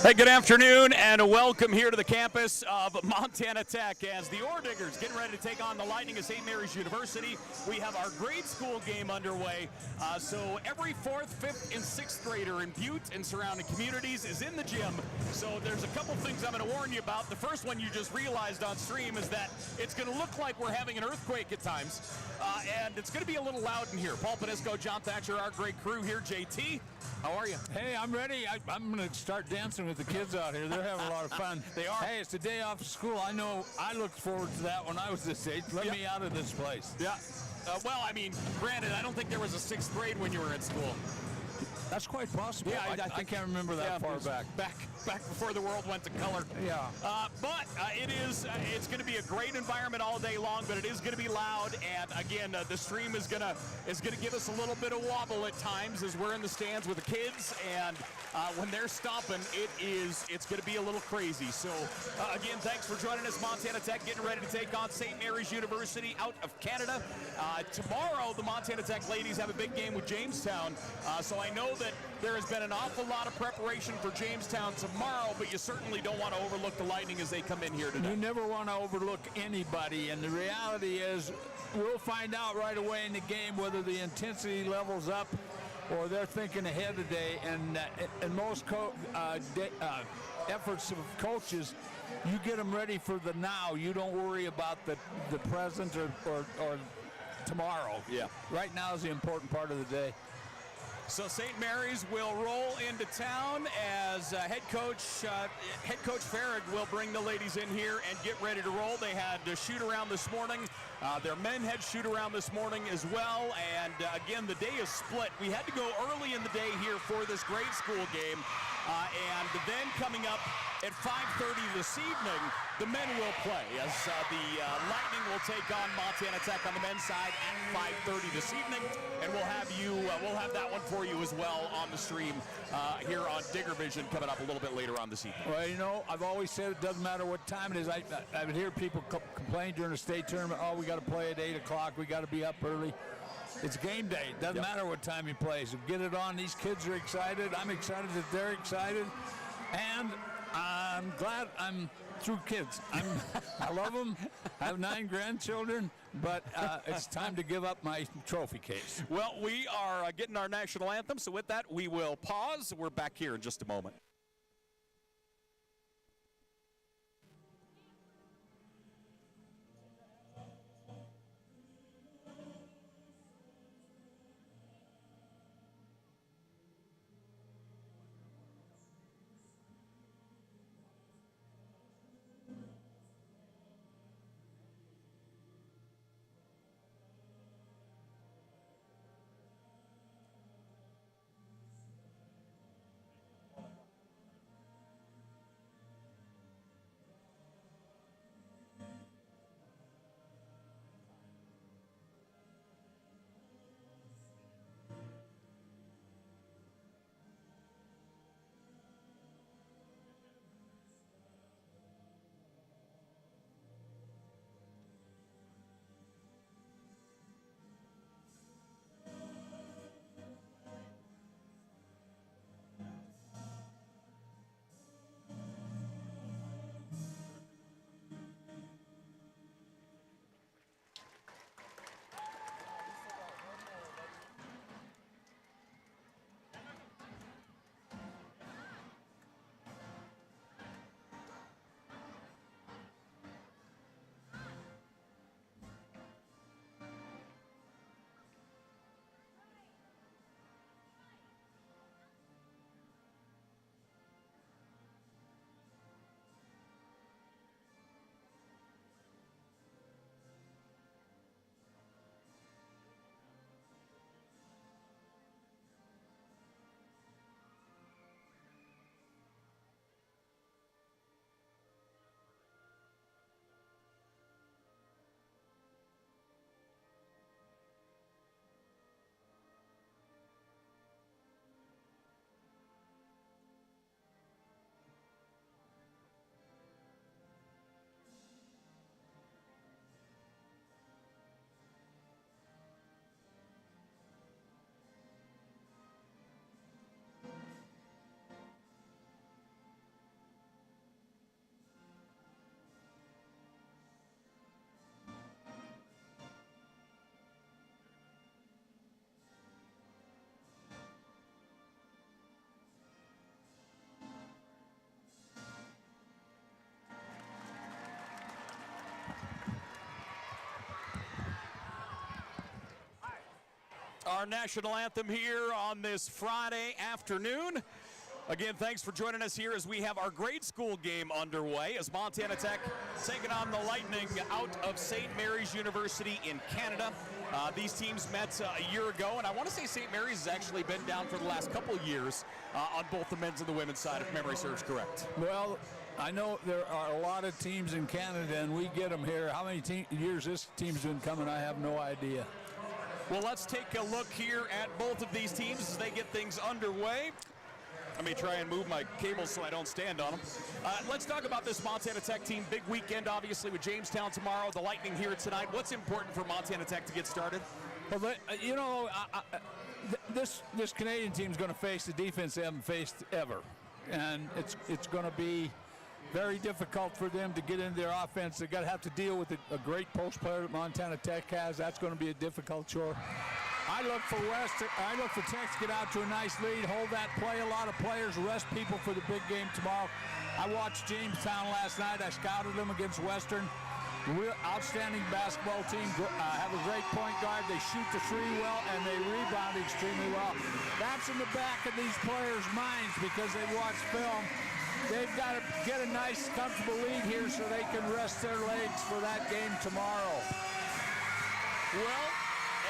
Hey, good afternoon and welcome here to the campus of Montana Tech as the Ordiggers getting ready to take on the Lightning of St. Mary's University. We have our grade school game underway. So every 4th, 5th, and 6th grader in Butte and surrounding communities is in the gym. So there's a couple things I'm going to warn you about. The first one you just realized on stream is that it's going to look like we're having an earthquake at times. And it's going to be a little loud in here. Paul Panisco, John Thatcher, our great crew here. JT, how are you? Hey, I'm ready. I'm going to start dancing with the kids out here. They're having a lot of fun. They are. Hey, it's the day off of school. I know I looked forward to that when I was this age. Let me out of this place. Yeah. Well, I mean, granted, I don't think there was a 6th grade when you were in school. That's quite possible. Yeah, I can't remember that far back. Back before the world went to color. Yeah. But it's going to be a great environment all day long, but it is going to be loud. And again, the stream is going to give us a little bit of wobble at times as we're in the stands with the kids. And when they're stomping, it's going to be a little crazy. So again, thanks for joining us, Montana Tech, getting ready to take on St. Mary's University out of Canada. Tomorrow, the Montana Tech ladies have a big game with Jamestown. So I know that there has been an awful lot of preparation for Jamestown tomorrow, but you certainly don't want to overlook the Lightning as they come in here today. You never want to overlook anybody, and the reality is we'll find out right away in the game whether the intensity level's up or they're thinking ahead today. And most efforts of coaches, you get them ready for the now. You don't worry about the present or tomorrow. Yeah. Right now is the important part of the day. So St. Mary's will roll into town as head coach Farrig will bring the ladies in here and get ready to roll. They had a shoot around this morning. Their men had shoot around this morning as well. And again, the day is split. We had to go early in the day here for this grade school game. And then coming up at 5:30 this evening, the men will play as the Lightning will take on Montana Tech on the men's side at 5:30 this evening, and we'll have that one for you as well on the stream here on Digger Vision coming up a little bit later on this evening. Well, you know, I've always said it doesn't matter what time it is. I would hear people complain during the state tournament, oh, we got to play at 8 o'clock, we got to be up early. It's game day. It doesn't matter what time you play. So get it on. These kids are excited. I'm excited that they're excited. And I'm glad I'm through kids. I love them. I have 9 grandchildren, but it's time to give up my trophy case. Well, we are getting our national anthem. So with that, we will pause. We're back here in just a moment. our national anthem here on this Friday afternoon. Again, thanks for joining us here as we have our grade school game underway as Montana Tech taking on the Lightning out of St. Mary's University in Canada. These teams met a year ago, and I want to say St. Mary's has actually been down for the last couple of years on both the men's and the women's side, if memory serves correct. Well, I know there are a lot of teams in Canada, and we get them here. How many years this team's been coming, I have no idea. Well, let's take a look here at both of these teams as they get things underway. Let me try and move my cables so I don't stand on them. Let's talk about this Montana Tech team. Big weekend, obviously, with Jamestown tomorrow, the Lightning here tonight. What's important for Montana Tech to get started? Well, you know, this Canadian team's going to face the defense they haven't faced ever, and it's going to be very difficult for them to get into their offense. They're going to have to deal with a great post player that Montana Tech has. That's going to be a difficult chore. I look for Tech to get out to a nice lead, hold that play, a lot of players, rest people for the big game tomorrow. I watched Jamestown last night. I scouted them against Western. Real outstanding basketball team, have a great point guard. They shoot the three well, and they rebound extremely well. That's in the back of these players' minds because they watch film. They've got to get a nice, comfortable lead here so they can rest their legs for that game tomorrow. Well,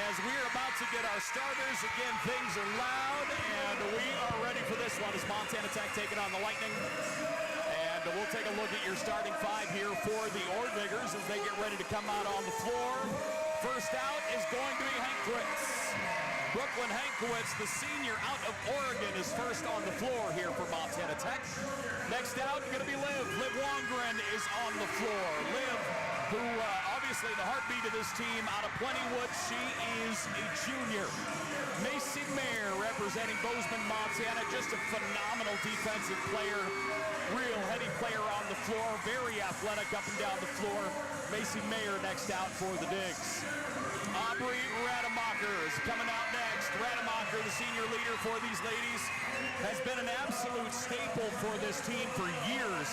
as we are about to get our starters, again, things are loud, and we are ready for this one as Montana Tech taking on the Lightning. And we'll take a look at your starting five here for the Orthopedic as they get ready to come out on the floor. First out is going to be Hankwitz. Brooklyn Hankwitz, the senior out of Oregon, is first on the floor here for Montana Tech. Next out, going to be Liv. Liv Wongren is on the floor. Liv, who obviously the heartbeat of this team out of Plentywood, she is a junior. Macy Mayer representing Bozeman, Montana, just a phenomenal defensive player. Real heady player on the floor, very athletic up and down the floor. Macy Mayer next out for the Digs. Aubrey Rademacher is coming out next. Rademacher, the senior leader for these ladies, has been an absolute staple for this team for years,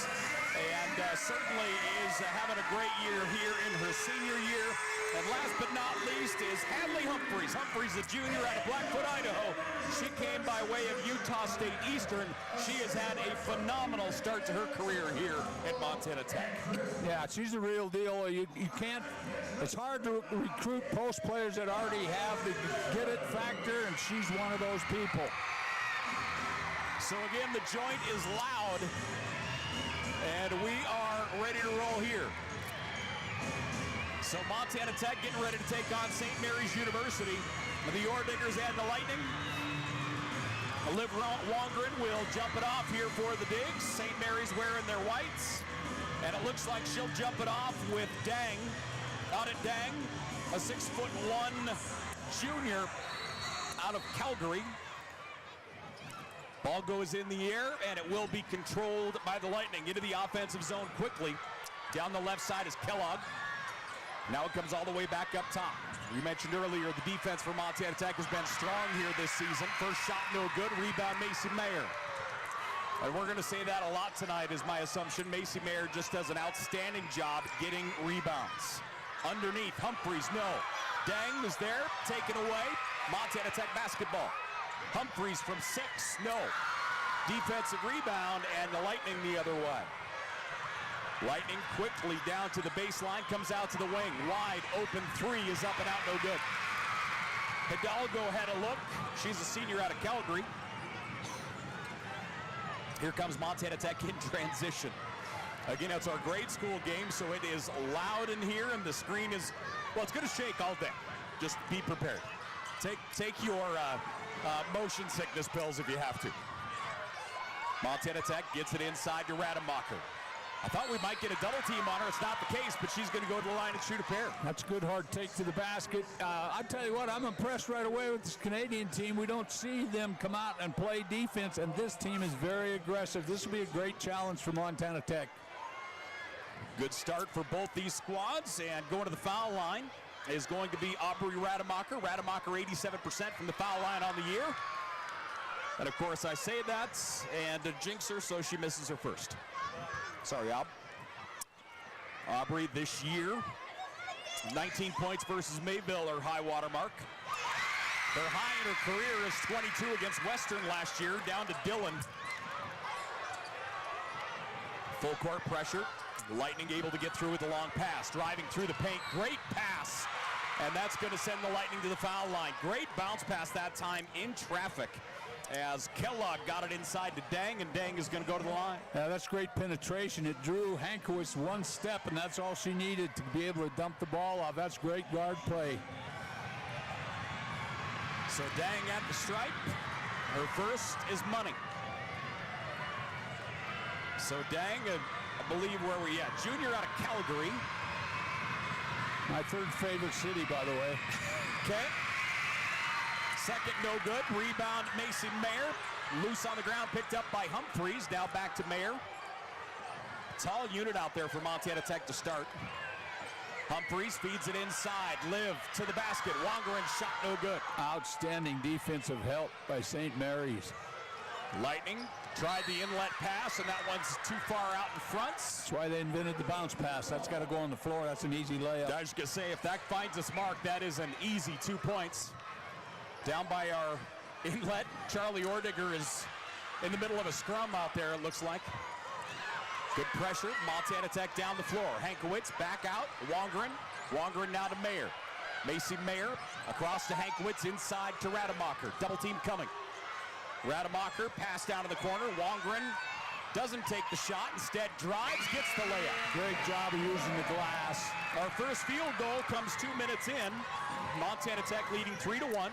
and certainly is having a great year here in her senior year. And last but not least is Hadley Humphreys. Humphreys, a junior out of Blackfoot, Idaho. She came by way of Utah State Eastern. She has had a phenomenal start to her career here at Montana Tech. Yeah, she's a real deal. You can't, it's hard to recruit post players that already have the get it factor, and she's one of those people. So again, the joint is loud, and we are ready to roll here. So Montana Tech getting ready to take on St. Mary's University. The Ordiggers and the Lightning. Liv Wongren will jump it off here for the Digs. St. Mary's wearing their whites. And it looks like she'll jump it off with Dang. Audit Dang, a 6'1" junior out of Calgary. Ball goes in the air, and it will be controlled by the Lightning into the offensive zone quickly. Down the left side is Kellogg. Now it comes all the way back up top. We mentioned earlier the defense for Montana Tech has been strong here this season. First shot no good, rebound Macy Mayer. And we're going to say that a lot tonight is my assumption. Macy Mayer just does an outstanding job getting rebounds. Underneath, Humphreys, no. Dang is there, taken away. Montana Tech basketball. Humphreys from 6, no. Defensive rebound, and the Lightning the other way. Lightning quickly down to the baseline, comes out to the wing. Wide open three is up and out, no good. Hidalgo had a look. She's a senior out of Calgary. Here comes Montana Tech in transition. Again, it's our grade school game, so it is loud in here, and the screen is, well, it's going to shake all day. Just be prepared. Take your motion sickness pills if you have to. Montana Tech gets it inside to Rademacher. I thought we might get a double team on her. It's not the case, but she's going to go to the line and shoot a pair. That's a good hard take to the basket. I tell you what, I'm impressed right away with this Canadian team. We don't see them come out and play defense, and this team is very aggressive. This will be a great challenge for Montana Tech. Good start for both these squads, and going to the foul line is going to be Aubrey Rademacher. Rademacher 87% from the foul line on the year. And of course I say that, and jinx her, so she misses her first. Sorry, Aubrey this year, 19 points versus Mayville, her high water mark. Their high in her career is 22 against Western last year, down to Dillon. Full court pressure. Lightning able to get through with the long pass. Driving through the paint. Great pass. And that's going to send the Lightning to the foul line. Great bounce pass that time in traffic as Kellogg got it inside to Dang, and Dang is going to go to the line. Yeah, that's great penetration. It drew Hankowitz one step, and that's all she needed to be able to dump the ball off. That's great guard play. So Dang at the stripe. Her first is money. So Dang, I believe where we at. Junior out of Calgary. My third favorite city, by the way. Okay. Second, no good. Rebound, Macy Mayer. Loose on the ground, picked up by Humphreys. Now back to Mayer. Tall unit out there for Montana Tech to start. Humphreys feeds it inside. Liv to the basket. Wongeren shot no good. Outstanding defensive help by St. Mary's. Lightning tried the inlet pass, and that one's too far out in front. That's why they invented the bounce pass. That's got to go on the floor. That's an easy layup. I was going to say, if that finds its mark, that is an easy 2 points. Down by our inlet, Charlie Ordiger is in the middle of a scrum out there, it looks like. Good pressure. Montana Tech down the floor. Hankowitz back out. Wongeren. Wongeren now to Mayer. Macy Mayer across to Hankowitz, inside to Rademacher. Double team coming. Rademacher pass down to the corner. Wongeren doesn't take the shot. Instead drives, gets the layup. Great job of using the glass. Our first field goal comes 2 minutes in. Montana Tech leading 3-1.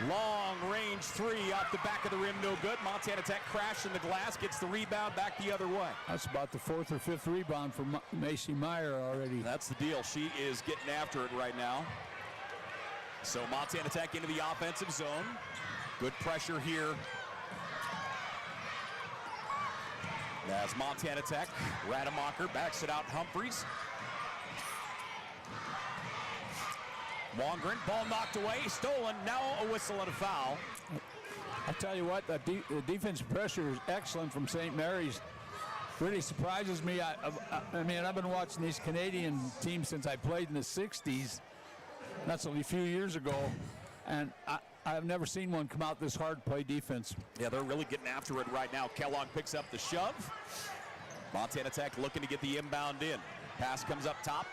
Long range three off the back of the rim, no good. Montana Tech crashing the glass, gets the rebound back the other way. That's about the fourth or fifth rebound for Macy Meyer already. That's the deal. She is getting after it right now. So Montana Tech into the offensive zone. Good pressure here. As Montana Tech, Rademacher backs it out. Humphreys. Wongeren, ball knocked away, stolen, now a whistle and a foul. I'll tell you what, the defensive pressure is excellent from St. Mary's. Really surprises me. I mean, I've been watching these Canadian teams since I played in the 60s. That's only a few years ago. And I've never seen one come out this hard play defense. Yeah, they're really getting after it right now. Kellogg picks up the shove. Montana Tech looking to get the inbound in. Pass comes up top.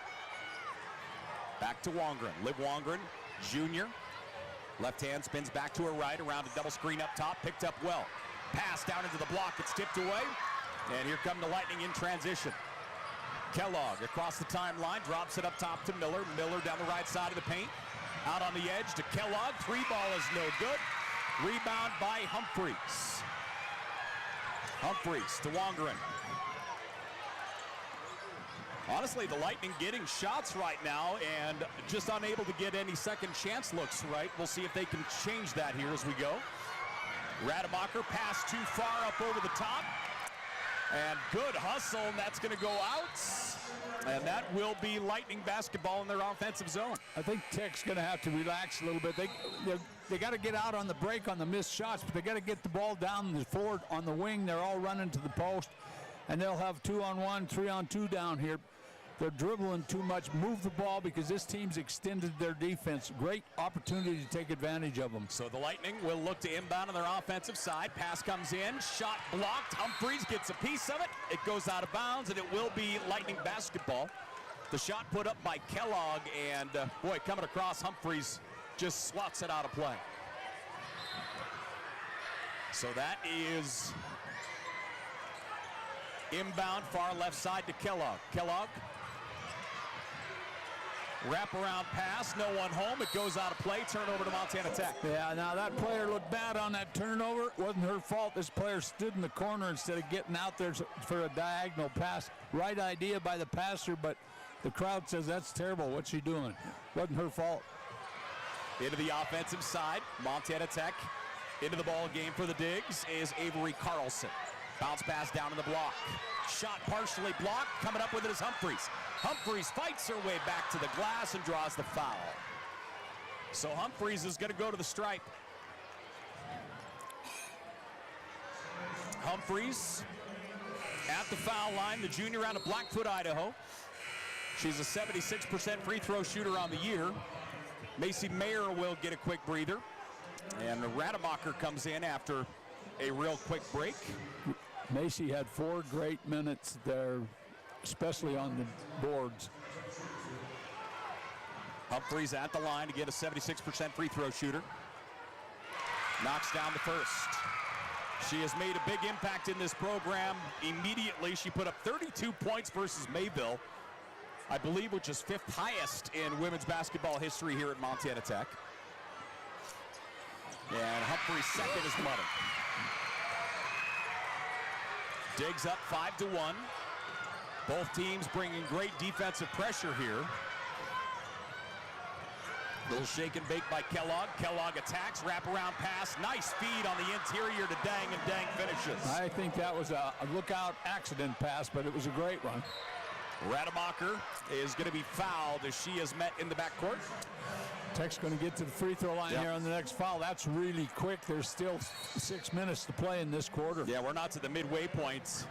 Back to Wongeren. Liv Wongeren, junior. Left hand spins back to her right, around a double screen up top, picked up well. Pass down into the block, it's tipped away. And here come the Lightning in transition. Kellogg across the timeline, drops it up top to Miller. Miller down the right side of the paint. Out on the edge to Kellogg. Three ball is no good. Rebound by Humphreys. Humphreys to Wongeren. Honestly, the Lightning getting shots right now and just unable to get any second chance looks right. We'll see if they can change that here as we go. Rademacher pass too far up over the top. And good hustle, and that's going to go out. And that will be Lightning basketball in their offensive zone. I think Tech's going to have to relax a little bit. They got to get out on the break on the missed shots, but they got to get the ball down the forward on the wing. They're all running to the post, and they'll have 2-on-1, 3-on-2 down here. They're dribbling too much. Move the ball because this team's extended their defense. Great opportunity to take advantage of them. So the Lightning will look to inbound on their offensive side. Pass comes in. Shot blocked. Humphreys gets a piece of it. It goes out of bounds, and it will be Lightning basketball. The shot put up by Kellogg, and boy, coming across, Humphreys just swats it out of play. So that is inbound far left side to Kellogg. Kellogg. Wraparound pass, no one home. It goes out of play. Turnover to Montana Tech. Yeah, now that player looked bad on that turnover. It wasn't her fault. This player stood in the corner instead of getting out there for a diagonal pass. Right idea by the passer, but the crowd says that's terrible. What's she doing? Wasn't her fault. Into the offensive side, Montana Tech. Into the ball game for the Digs is Avery Carlson. Bounce pass down in the block. Shot partially blocked. Coming up with it is Humphreys. Humphreys fights her way back to the glass and draws the foul. So Humphreys is going to go to the stripe. Humphreys at the foul line, the junior out of Blackfoot, Idaho. She's a 76% free throw shooter on the year. Macy Mayer will get a quick breather. And Rademacher comes in after a real quick break. Macy had 4 great minutes there, especially on the boards. Humphries at the line to get a 76% free throw shooter. Knocks down the first. She has made a big impact in this program immediately. She put up 32 points versus Mayville, I believe, which is 5th highest in women's basketball history here at Montana Tech. And Humphries' second is money. Digs up 5-1. Both teams bringing great defensive pressure here. Little shake and bake by Kellogg. Kellogg attacks, wraparound pass. Nice feed on the interior to Dang, and Dang finishes. I think that was a lookout accident pass, but it was a great one. Rademacher is going to be fouled as she is met in the backcourt. Tech's going to get to the free throw line here on the next foul. That's really quick. There's still 6 minutes to play in this quarter. Yeah, we're not to the midway points.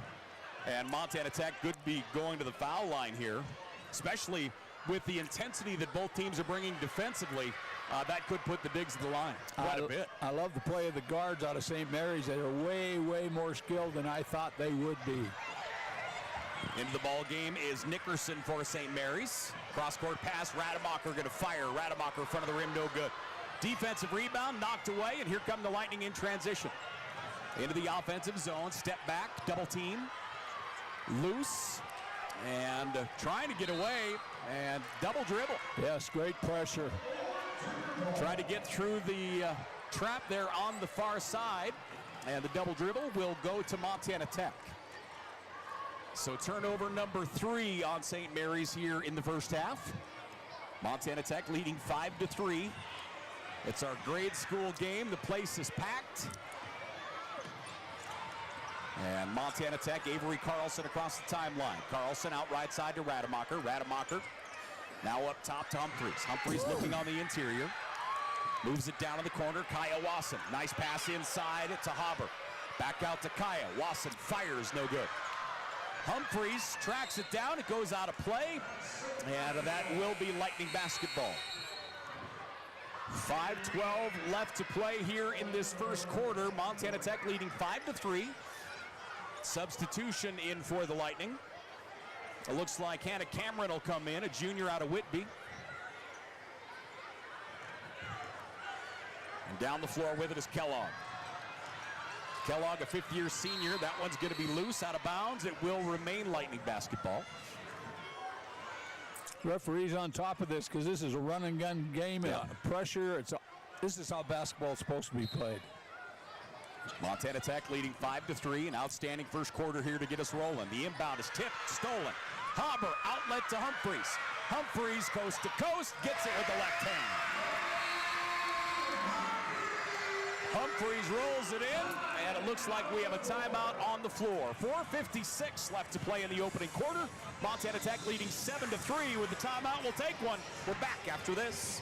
And Montana Tech could be going to the foul line here, especially with the intensity that both teams are bringing defensively. That could put the Digs to the line quite a bit. I love the play of the guards out of St. Mary's. They are way, way more skilled than I thought they would be. Into the ball game is Nickerson for St. Mary's. Cross-court pass, Rademacher going to fire. Rademacher in front of the rim, no good. Defensive rebound, knocked away, and here come the Lightning in transition. Into the offensive zone, step back, double team. Loose, and trying to get away, and double dribble. Yes, great pressure. Trying to get through the trap there on the far side, and the double dribble will go to Montana Tech. So turnover number 3 on St. Mary's here in the first half. Montana Tech leading 5-3. It's our grade school game. The place is packed. And Montana Tech, Avery Carlson across the timeline. Carlson out right side to Rademacher. Rademacher now up top to Humphries. Humphries looking on the interior. Moves it down in the corner. Kaya Wasson. Nice pass inside to Haber. Back out to Kaya. Wasson fires, no good. Humphries tracks it down. It goes out of play. And that will be Lightning basketball. 5:12 left to play here in this first quarter. Montana Tech leading 5-3. Substitution in for the Lightning. It looks like Hannah Cameron will come in, a junior out of Whitby. And down the floor with it is Kellogg. Kellogg, a 5th-year senior. That one's going to be loose, out of bounds. It will remain Lightning basketball. Referee's on top of this because this is a run-and-gun game. Pressure. This is how basketball is supposed to be played. Montana Tech leading 5-3. An outstanding first quarter here to get us rolling. The inbound is tipped, stolen. Haber, outlet to Humphries. Humphries, coast to coast, gets it with the left hand. Humphries rolls it in, and it looks like we have a timeout on the floor. 4:56 left to play in the opening quarter. Montana Tech leading 7-3 with the timeout. We'll take one. We're back after this.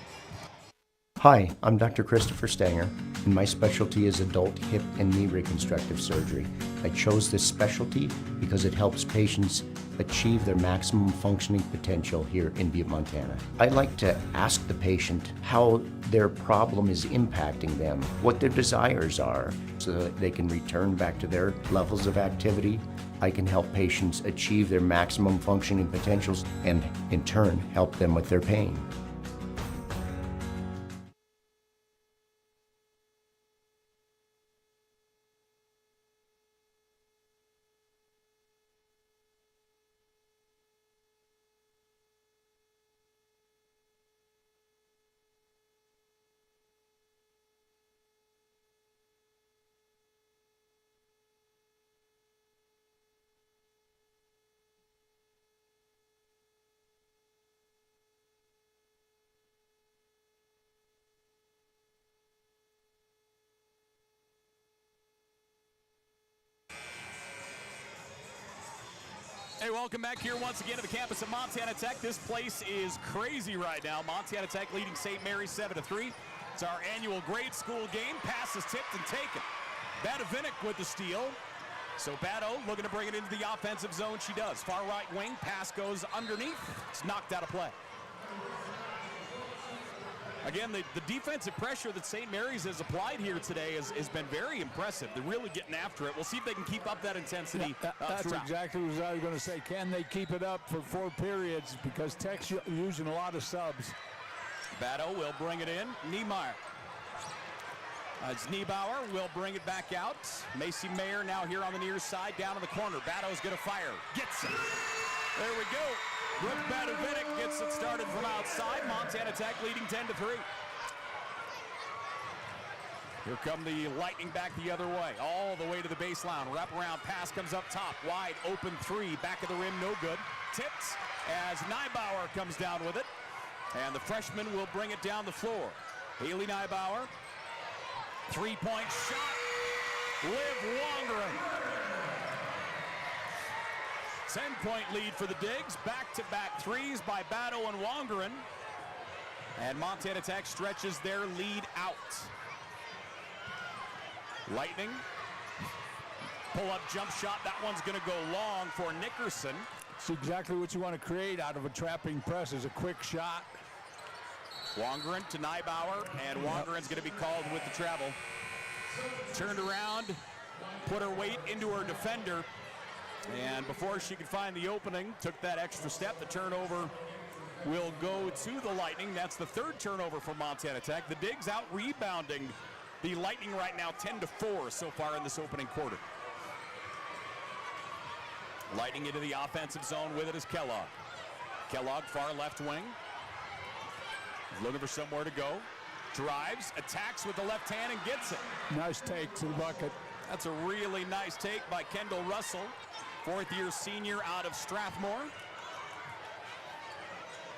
Hi, I'm Dr. Christopher Stanger, and my specialty is adult hip and knee reconstructive surgery. I chose this specialty because it helps patients achieve their maximum functioning potential here in Butte, Montana. I like to ask the patient how their problem is impacting them, what their desires are, so that they can return back to their levels of activity. I can help patients achieve their maximum functioning potentials and, in turn, help them with their pain. Hey, welcome back here once again to the campus of Montana Tech. This place is crazy right now. Montana Tech leading St. Mary's 7-3. It's our annual grade school game. Pass is tipped and taken. Badovinic with the steal. So Bado looking to bring it into the offensive zone. She does. Far right wing. Pass goes underneath. It's knocked out of play. Again, the defensive pressure that St. Mary's has applied here today has been very impressive. They're really getting after it. We'll see if they can keep up that intensity That's throughout. exactly what I was going to say. Can they keep it up for 4 periods? Because Tech's using a lot of subs. Batto will bring it in. Niemeyer. It's Niebauer will bring it back out. Macy Mayer now here on the near side, down in the corner. Batto's going to fire. Gets it. There we go. Brooke Badovic gets it started from outside. Montana Tech leading 10-3. Here come the Lightning back the other way, all the way to the baseline. Wraparound pass comes up top. Wide open three. Back of the rim, no good. Tipped as Niebauer comes down with it. And the freshman will bring it down the floor. Haley Niebauer. Three-point shot. Liv Wongren. 10-point lead for the Digs. Back-to-back threes by Batto and Wongren. And Montana Tech stretches their lead out. Lightning. Pull-up jump shot. That one's going to go long for Nickerson. It's exactly what you want to create out of a trapping press is a quick shot. Wongren to Niebauer, and Wongren's going to be called with the travel. Turned around, put her weight into her defender, and before she could find the opening, took that extra step. The turnover will go to the Lightning. That's the third turnover for Montana Tech. The Digs out rebounding the Lightning right now 10-4 so far in this opening quarter. Lightning into the offensive zone. With it is Kellogg. Kellogg, far left wing. Looking for somewhere to go. Drives, attacks with the left hand, and gets it. Nice take to the bucket. That's a really nice take by Kendall Russell, fourth-year senior out of Strathmore.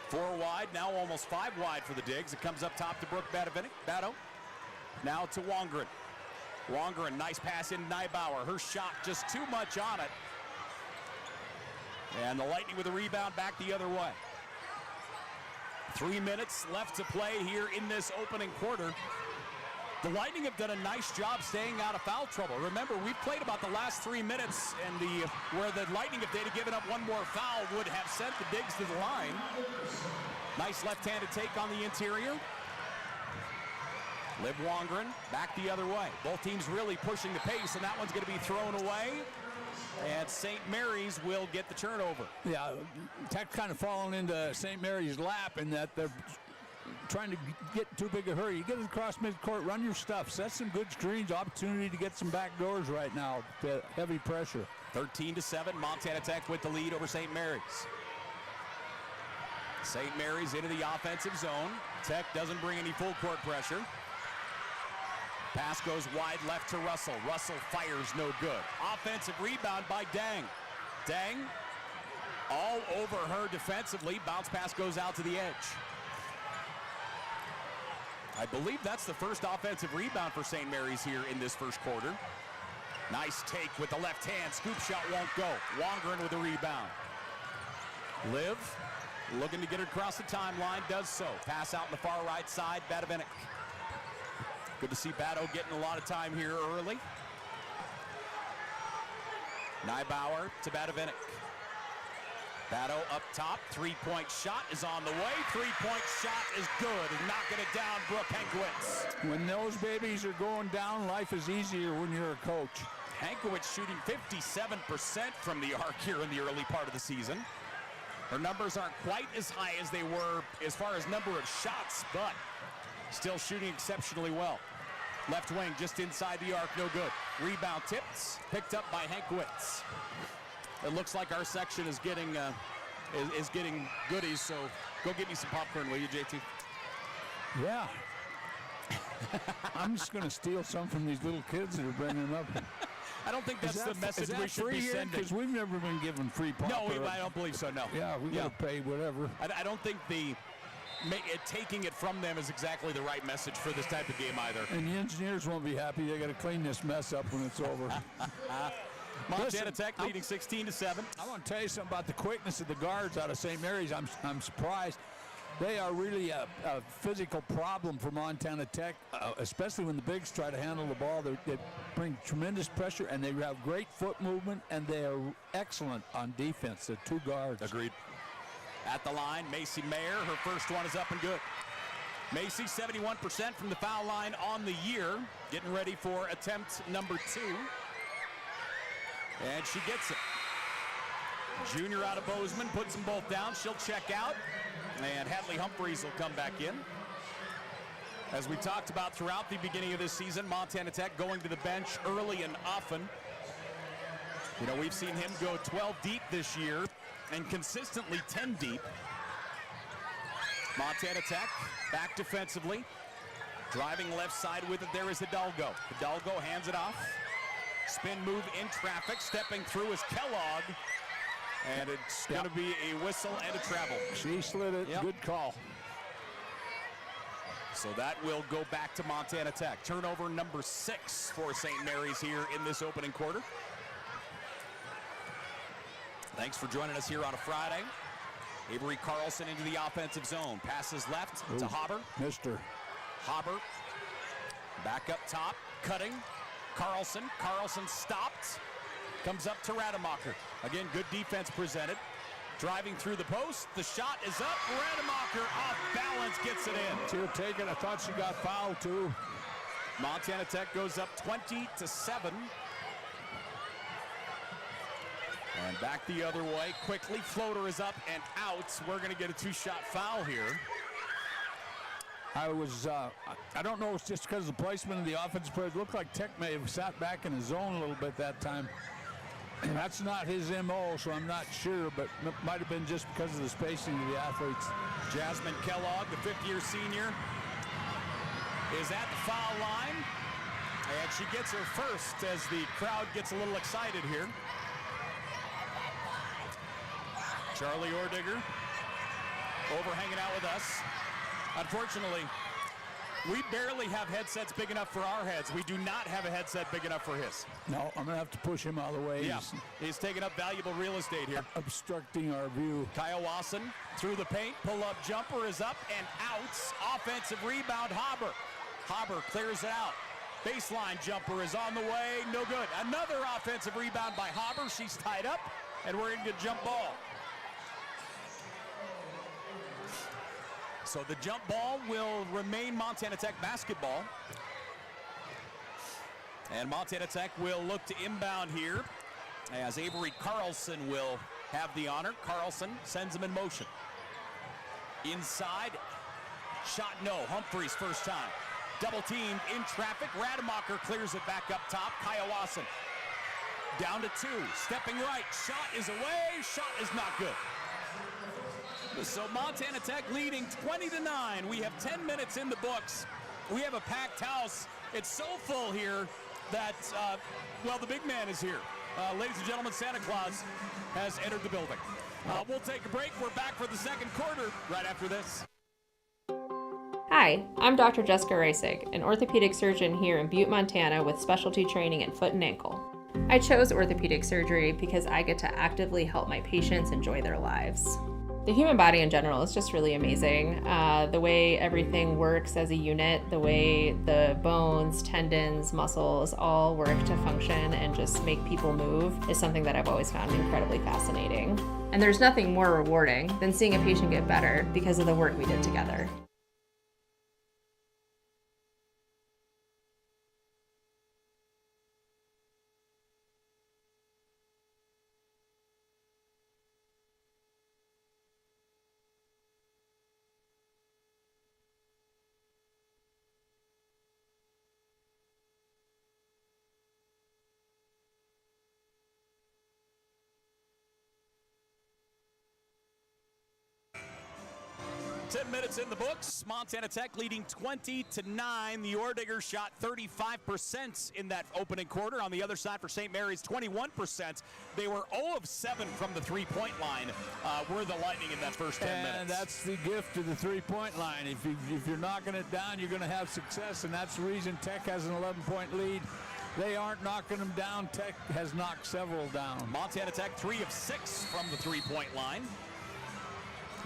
4 wide, now almost 5 wide for the Digs. It comes up top to Brooke Badovic. Batto. Now to Wongren. Wongren, nice pass in Niebauer. Her shot just too much on it. And the Lightning with a rebound back the other way. 3 minutes left to play here in this opening quarter. The Lightning have done a nice job staying out of foul trouble. Remember, we've played about the last 3 minutes, and where the Lightning, if they'd have given up one more foul, would have sent the Digs to the line. Nice left-handed take on the interior. Liv Wongren back the other way. Both teams really pushing the pace, and that one's going to be thrown away. And St. Mary's will get the turnover. Yeah, Tech kind of falling into St. Mary's lap in that they're trying to get too big a hurry. You get it across midcourt, run your stuff, set some good screens, opportunity to get some back doors right now. Heavy pressure. 13-7, Montana Tech with the lead over St. Mary's. St. Mary's into the offensive zone. Tech doesn't bring any full court pressure. Pass goes wide left to Russell. Russell fires, no good. Offensive rebound by Dang. Dang all over her defensively. Bounce pass goes out to the edge. I believe that's the first offensive rebound for St. Mary's here in this first quarter. Nice take with the left hand. Scoop shot won't go. Wongren with the rebound. Liv looking to get it across the timeline. Does so. Pass out on the far right side. Badovic. Good to see Batto getting a lot of time here early. Niebauer to Badovic. Batto up top. Three-point shot is on the way. Three-point shot is good. Knocking it down, Brooke Hankwitz. When those babies are going down, life is easier when you're a coach. Hankwitz shooting 57% from the arc here in the early part of the season. Her numbers aren't quite as high as they were as far as number of shots, but still shooting exceptionally well. Left wing just inside the arc, no good. Rebound tipped, picked up by Hankwitz. It looks like our section is getting goodies, so go get me some popcorn, will you, JT? Yeah. I'm just going to steal some from these little kids that are bringing them up. I don't think that's the message we should be sending. Because we've never been given free popcorn. No, I don't believe so, no. Yeah, we got to pay whatever. I don't think taking it from them is exactly the right message for this type of game either. And the engineers won't be happy. They got to clean this mess up when it's over. Montana Tech leading 16-7. I want to tell you something about the quickness of the guards out of St. Mary's. I'm surprised. They are really a physical problem for Montana Tech, especially when the bigs try to handle the ball. They bring tremendous pressure, and they have great foot movement, and they are excellent on defense. The two guards. Agreed. At the line, Macy Mayer. Her first one is up and good. Macy, 71% from the foul line on the year. Getting ready for attempt number 2. And she gets it. Junior out of Bozeman, puts them both down. She'll check out. And Hadley Humphreys will come back in. As we talked about throughout the beginning of this season, Montana Tech going to the bench early and often. You know, we've seen him go 12 deep this year and consistently 10 deep. Montana Tech back defensively. Driving left side with it, there is Hidalgo. Hidalgo hands it off. Spin move in traffic. Stepping through is Kellogg. And it's going to be a whistle and a travel. She slid it. Good call. So that will go back to Montana Tech. Turnover number 6 for St. Mary's here in this opening quarter. Thanks for joining us here on a Friday. Avery Carlson into the offensive zone. Passes left to Haber. Mr. Haber back up top, cutting. Carlson stopped. Comes up to Rademacher. Again, good defense presented. Driving through the post. The shot is up. Rademacher off balance, gets it in. She'll take it. I thought she got fouled too. Montana Tech goes up 20-7. And back the other way quickly. Floater is up and out. We're going to get a 2-shot foul here. I don't know if it's just because of the placement of the offensive player. It looked like Tech may have sat back in the zone a little bit that time. And that's not his MO, so I'm not sure, but it might have been just because of the spacing of the athletes. Jasmine Kellogg, the 5th-year senior, is at the foul line. And she gets her first as the crowd gets a little excited here. Charlie Ordiger over hanging out with us. Unfortunately, we barely have headsets big enough for our heads. We do not have a headset big enough for his. No, I'm going to have to push him out of the way. Yeah, he's taking up valuable real estate here. Obstructing our view. Kyle Wasson through the paint. Pull-up jumper is up and out. Offensive rebound, Haber. Haber clears it out. Baseline jumper is on the way. No good. Another offensive rebound by Haber. She's tied up, and we're into jump ball. So the jump ball will remain Montana Tech basketball. And Montana Tech will look to inbound here as Avery Carlson will have the honor. Carlson sends him in motion. Inside, shot no. Humphreys first time. Double teamed in traffic. Rademacher clears it back up top. Kaya Wasson down to 2. Stepping right. Shot is away. Shot is not good. So Montana Tech leading 20-9. We have 10 minutes in the books. We have a packed house. It's so full here that, well, the big man is here. Ladies and gentlemen, Santa Claus has entered the building. We'll take a break. We're back for the second quarter right after this. Hi, I'm Dr. Jessica Reisig, an orthopedic surgeon here in Butte, Montana with specialty training in foot and ankle. I chose orthopedic surgery because I get to actively help my patients enjoy their lives. The human body in general is just really amazing. The way everything works as a unit, the way the bones, tendons, muscles all work to function and just make people move is something that I've always found incredibly fascinating. And there's nothing more rewarding than seeing a patient get better because of the work we did together. Minutes in the books. Montana Tech leading 20-9. The Ordigers shot 35% in that opening quarter. On the other side for St. Mary's, 21%. They were 0 of 7 from the three-point line. Were the Lightning in that first 10 minutes. And that's the gift of the three-point line. If you're knocking it down, you're going to have success, and that's the reason Tech has an 11-point lead. They aren't knocking them down. Tech has knocked several down. Montana Tech 3 of 6 from the three-point line.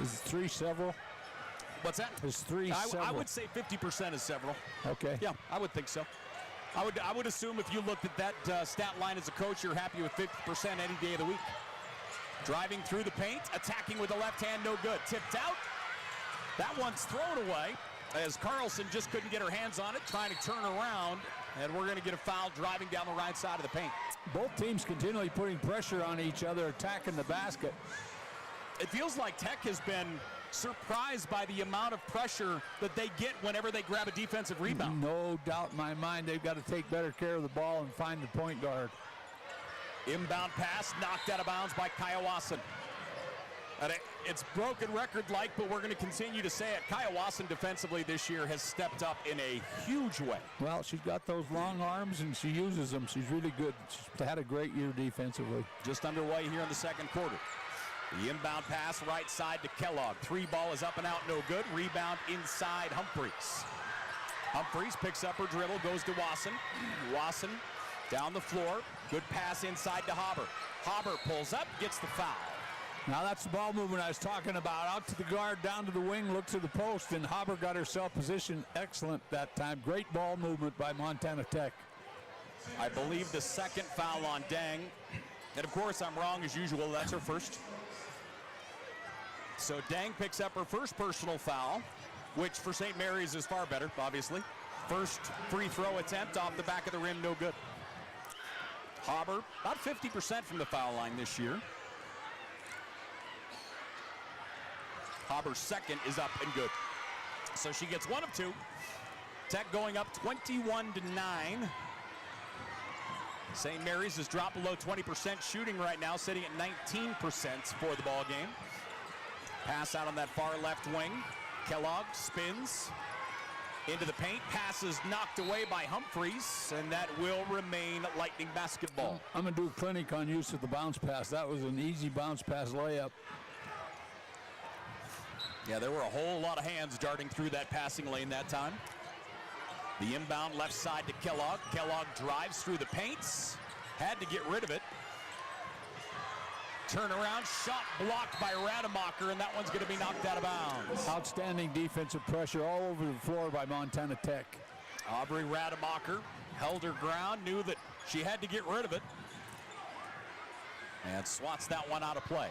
Is 3 several? What's that? There's 3 several. I would say 50% is several. Okay. Yeah, I would think so. I would assume if you looked at that stat line as a coach, you're happy with 50% any day of the week. Driving through the paint, attacking with the left hand, no good. Tipped out. That one's thrown away. as Carlson just couldn't get her hands on it, trying to turn around, and we're going to get a foul driving down the right side of the paint. Both teams continually putting pressure on each other, attacking the basket. It feels like Tech has been surprised by the amount of pressure that they get whenever they grab a defensive rebound. No doubt in my mind they've got to take better care of the ball and find the point guard. Inbound pass knocked out of bounds by Kaya-Wasson. And it's broken record-like, but we're going to continue to say it. Kaya-Wasson defensively this year has stepped up in a huge way. Well, she's got those long arms, and she uses them. She's really good. She's had a great year defensively. Just underway here in the second quarter. The inbound pass right side to Kellogg. Three ball is up and out, no good. Rebound inside Humphreys. Humphreys picks up her dribble, goes to Wasson. Wasson down the floor. Good pass inside to Haber. Haber pulls up, gets the foul. Now that's the ball movement I was talking about. Out to the guard, down to the wing, looks to the post, and Haber got herself positioned excellent that time. Great ball movement by Montana Tech. I believe the second foul on Dang. And of course, I'm wrong as usual. That's her first. So Dang picks up her first personal foul, which for St. Mary's is far better, obviously. First free throw attempt off the back of the rim, no good. Haber, about 50% from the foul line this year. Haber's second is up and good. So she gets one of two. Tech going up 21-9. St. Mary's has dropped below 20% shooting right now, sitting at 19% for the ball game. Pass out on that far left wing. Kellogg spins into the paint. Pass is knocked away by Humphreys, and that will remain Lightning basketball. I'm going to do a clinic on use of the bounce pass. That was an easy bounce pass layup. Yeah, there were a whole lot of hands darting through that passing lane that time. The inbound left side to Kellogg. Kellogg drives through the paints. Had to get rid of it. Turnaround shot blocked by Rademacher, and that one's going to be knocked out of bounds. Outstanding defensive pressure all over the floor by Montana Tech. Aubrey Rademacher held her ground, knew that she had to get rid of it, and swats that one out of play.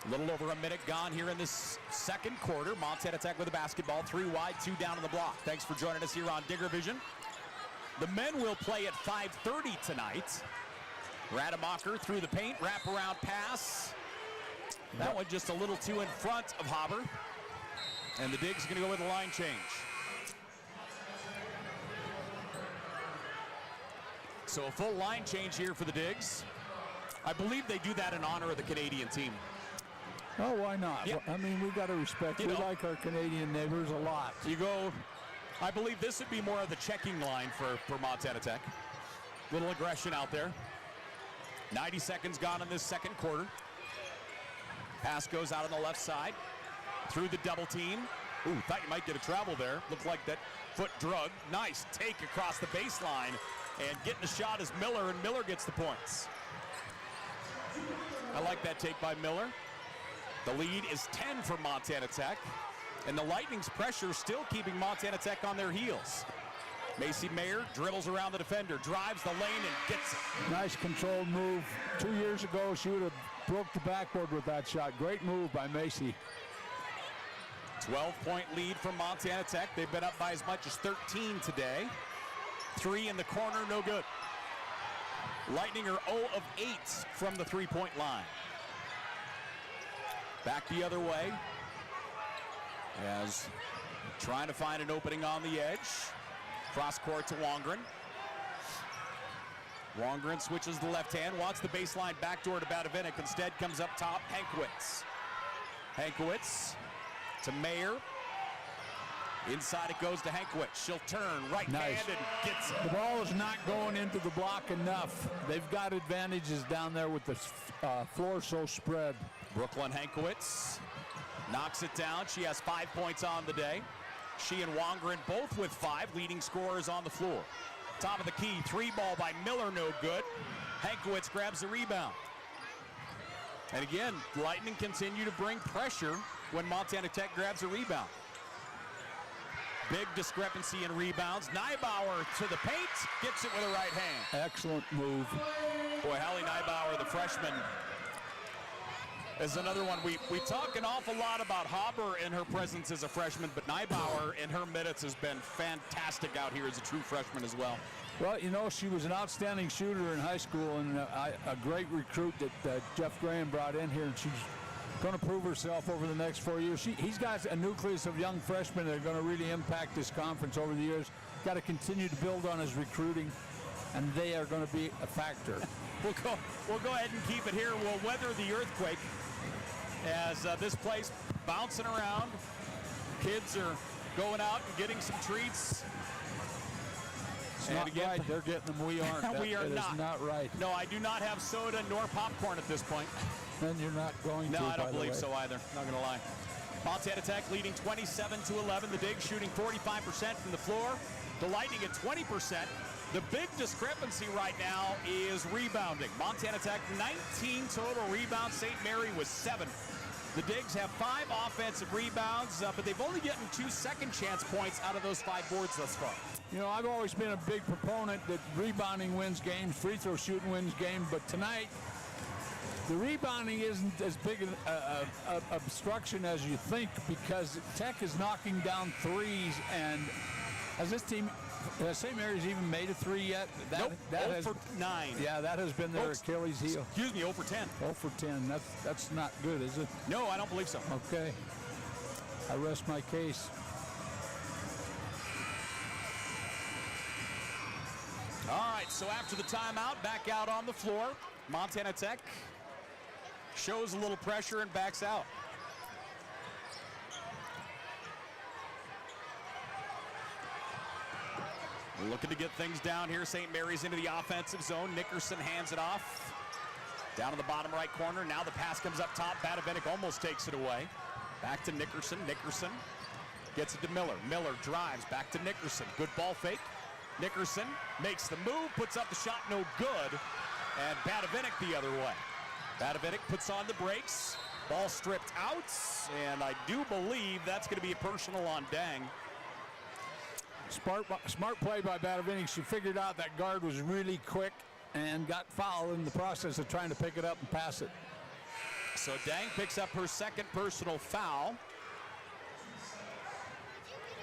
A little over a minute gone here in this second quarter. Montana Tech with the basketball, 3 wide, 2 down on the block. Thanks for joining us here on Digger Vision. The men will play at 5:30 tonight. Rademacher through the paint, wraparound pass. That one just a little too in front of Haber. And the Dig's going to go with a line change. So a full line change here for the Digs. I believe they do that in honor of the Canadian team. Oh, why not? Yeah. I mean, we got to respect. We like our Canadian neighbors a lot. You go, I believe this would be more of the checking line for Montana Tech. Little aggression out there. 90 seconds gone in this second quarter. Pass goes out on the left side. Through the double team. Ooh, thought you might get a travel there. Looked like that foot drug. Nice take across the baseline. And getting the shot is Miller, and Miller gets the points. I like that take by Miller. The lead is 10 for Montana Tech. And the Lightning's pressure still keeping Montana Tech on their heels. Macy Mayer dribbles around the defender, drives the lane, and gets it. Nice controlled move. 2 years ago, she would have broke the backboard with that shot. Great move by Macy. 12-point lead for Montana Tech. They've been up by as much as 13 today. 3 in the corner, no good. Lightning are 0 of 8 from the three-point line. Back the other way. As trying to find an opening on the edge. Cross court to Wongren. Wongren switches the left hand, wants the baseline backdoor to Badavinik. Instead comes up top, Hankwitz. Hankwitz to Mayer. Inside it goes to Hankwitz. She'll turn right hand and gets it. The ball is not going into the block enough. They've got advantages down there with the floor so spread. Brooklyn Hankwitz knocks it down. She has 5 points on the day. She and Wongren both with 5, leading scorers on the floor. Top of the key, 3 ball by Miller, no good. Hankwitz grabs the rebound. And again, Lightning continue to bring pressure when Montana Tech grabs a rebound. Big discrepancy in rebounds. Neibauer to the paint, gets it with a right hand. Excellent move. Boy, Hallie Neibauer, the freshman, is another one. We talk an awful lot about Haber and her presence as a freshman, but Neibauer in her minutes has been fantastic out here as a true freshman as well. Well, you know, she was an outstanding shooter in high school and a great recruit that Jeff Graham brought in here, and she's going to prove herself over the next 4 years. He's got a nucleus of young freshmen that are going to really impact this conference over the years. Got to continue to build on his recruiting, and they are going to be a factor. We'll go ahead and keep it here. We'll weather the earthquake as this place bouncing around. Kids are going out and getting some treats. It's not right. They're getting them. We aren't. We are not. It is not right. No, I do not have soda nor popcorn at this point. Then you're not going to. No, I don't believe so either. Not going to lie. Montana Tech leading 27-11. The Digs shooting 45% from the floor. The Lightning at 20%. The big discrepancy right now is rebounding. Montana Tech 19 total rebounds. St. Mary was 7. The Digs have 5 offensive rebounds, but they've only gotten 2 second chance points out of those 5 boards thus far. You know, I've always been a big proponent that rebounding wins games, free throw shooting wins games, but tonight the rebounding isn't as big an obstruction as you think, because Tech is knocking down threes, and has this team, has St. Mary's even made a 3 yet? Nope, 0 for 9. Yeah, that has been their Achilles heel. Excuse me, 0 for 10. 0 for 10, that's not good, is it? No, I don't believe so. Okay, I rest my case. All right, so after the timeout, back out on the floor. Montana Tech shows a little pressure and backs out. Looking to get things down here. St. Mary's into the offensive zone. Nickerson hands it off. Down in the bottom right corner. Now the pass comes up top. Badavinik almost takes it away. Back to Nickerson. Nickerson gets it to Miller. Miller drives back to Nickerson. Good ball fake. Nickerson makes the move, puts up the shot, no good. And Badavinik the other way. Badavinik puts on the brakes. Ball stripped out. And I do believe that's going to be a personal on Dang. Smart play by Badavinik. She figured out that guard was really quick and got fouled in the process of trying to pick it up and pass it. So Dang picks up her second personal foul.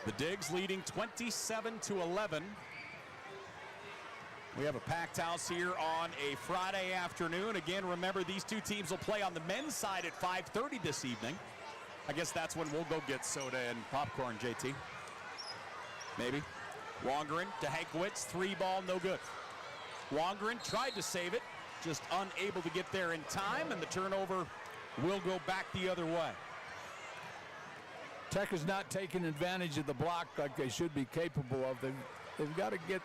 The Digs leading 27-11. We have a packed house here on a Friday afternoon. Again, remember, these two teams will play on the men's side at 5:30 this evening. I guess that's when we'll go get soda and popcorn, JT. Maybe. Wongeren to Hankwitz, 3-ball, no good. Wongeren tried to save it, just unable to get there in time, and the turnover will go back the other way. Tech is not taking advantage of the block like they should be capable of. They've got to get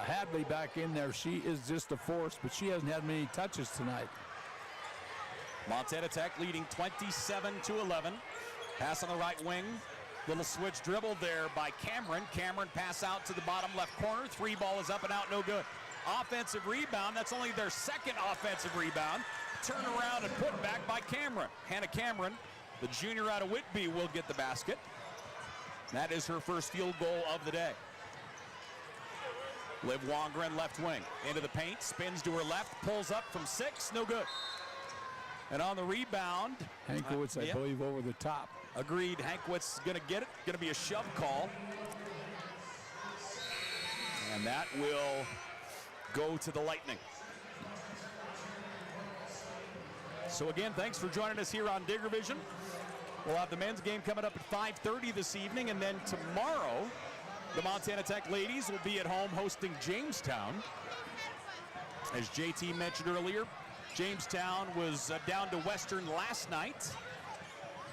Hadley back in there. She is just a force, but she hasn't had many touches tonight. Montana Tech leading 27-11. Pass on the right wing. Little switch dribble there by Cameron. Cameron pass out to the bottom left corner. 3-ball is up and out, no good. Offensive rebound. That's only their second offensive rebound. Turn around and put back by Cameron. Hannah Cameron, the junior out of Whitby, will get the basket. That is her first field goal of the day. Liv Wongren, left wing, into the paint, spins to her left, pulls up from 6, no good. And on the rebound, Hankwitz, I believe, over the top. Agreed, Hankwitz is gonna get it, gonna be a shove call. And that will go to the Lightning. So again, thanks for joining us here on Digger Vision. We'll have the men's game coming up at 5:30 this evening, and then tomorrow, the Montana Tech ladies will be at home hosting Jamestown. As JT mentioned earlier, Jamestown was down to Western last night.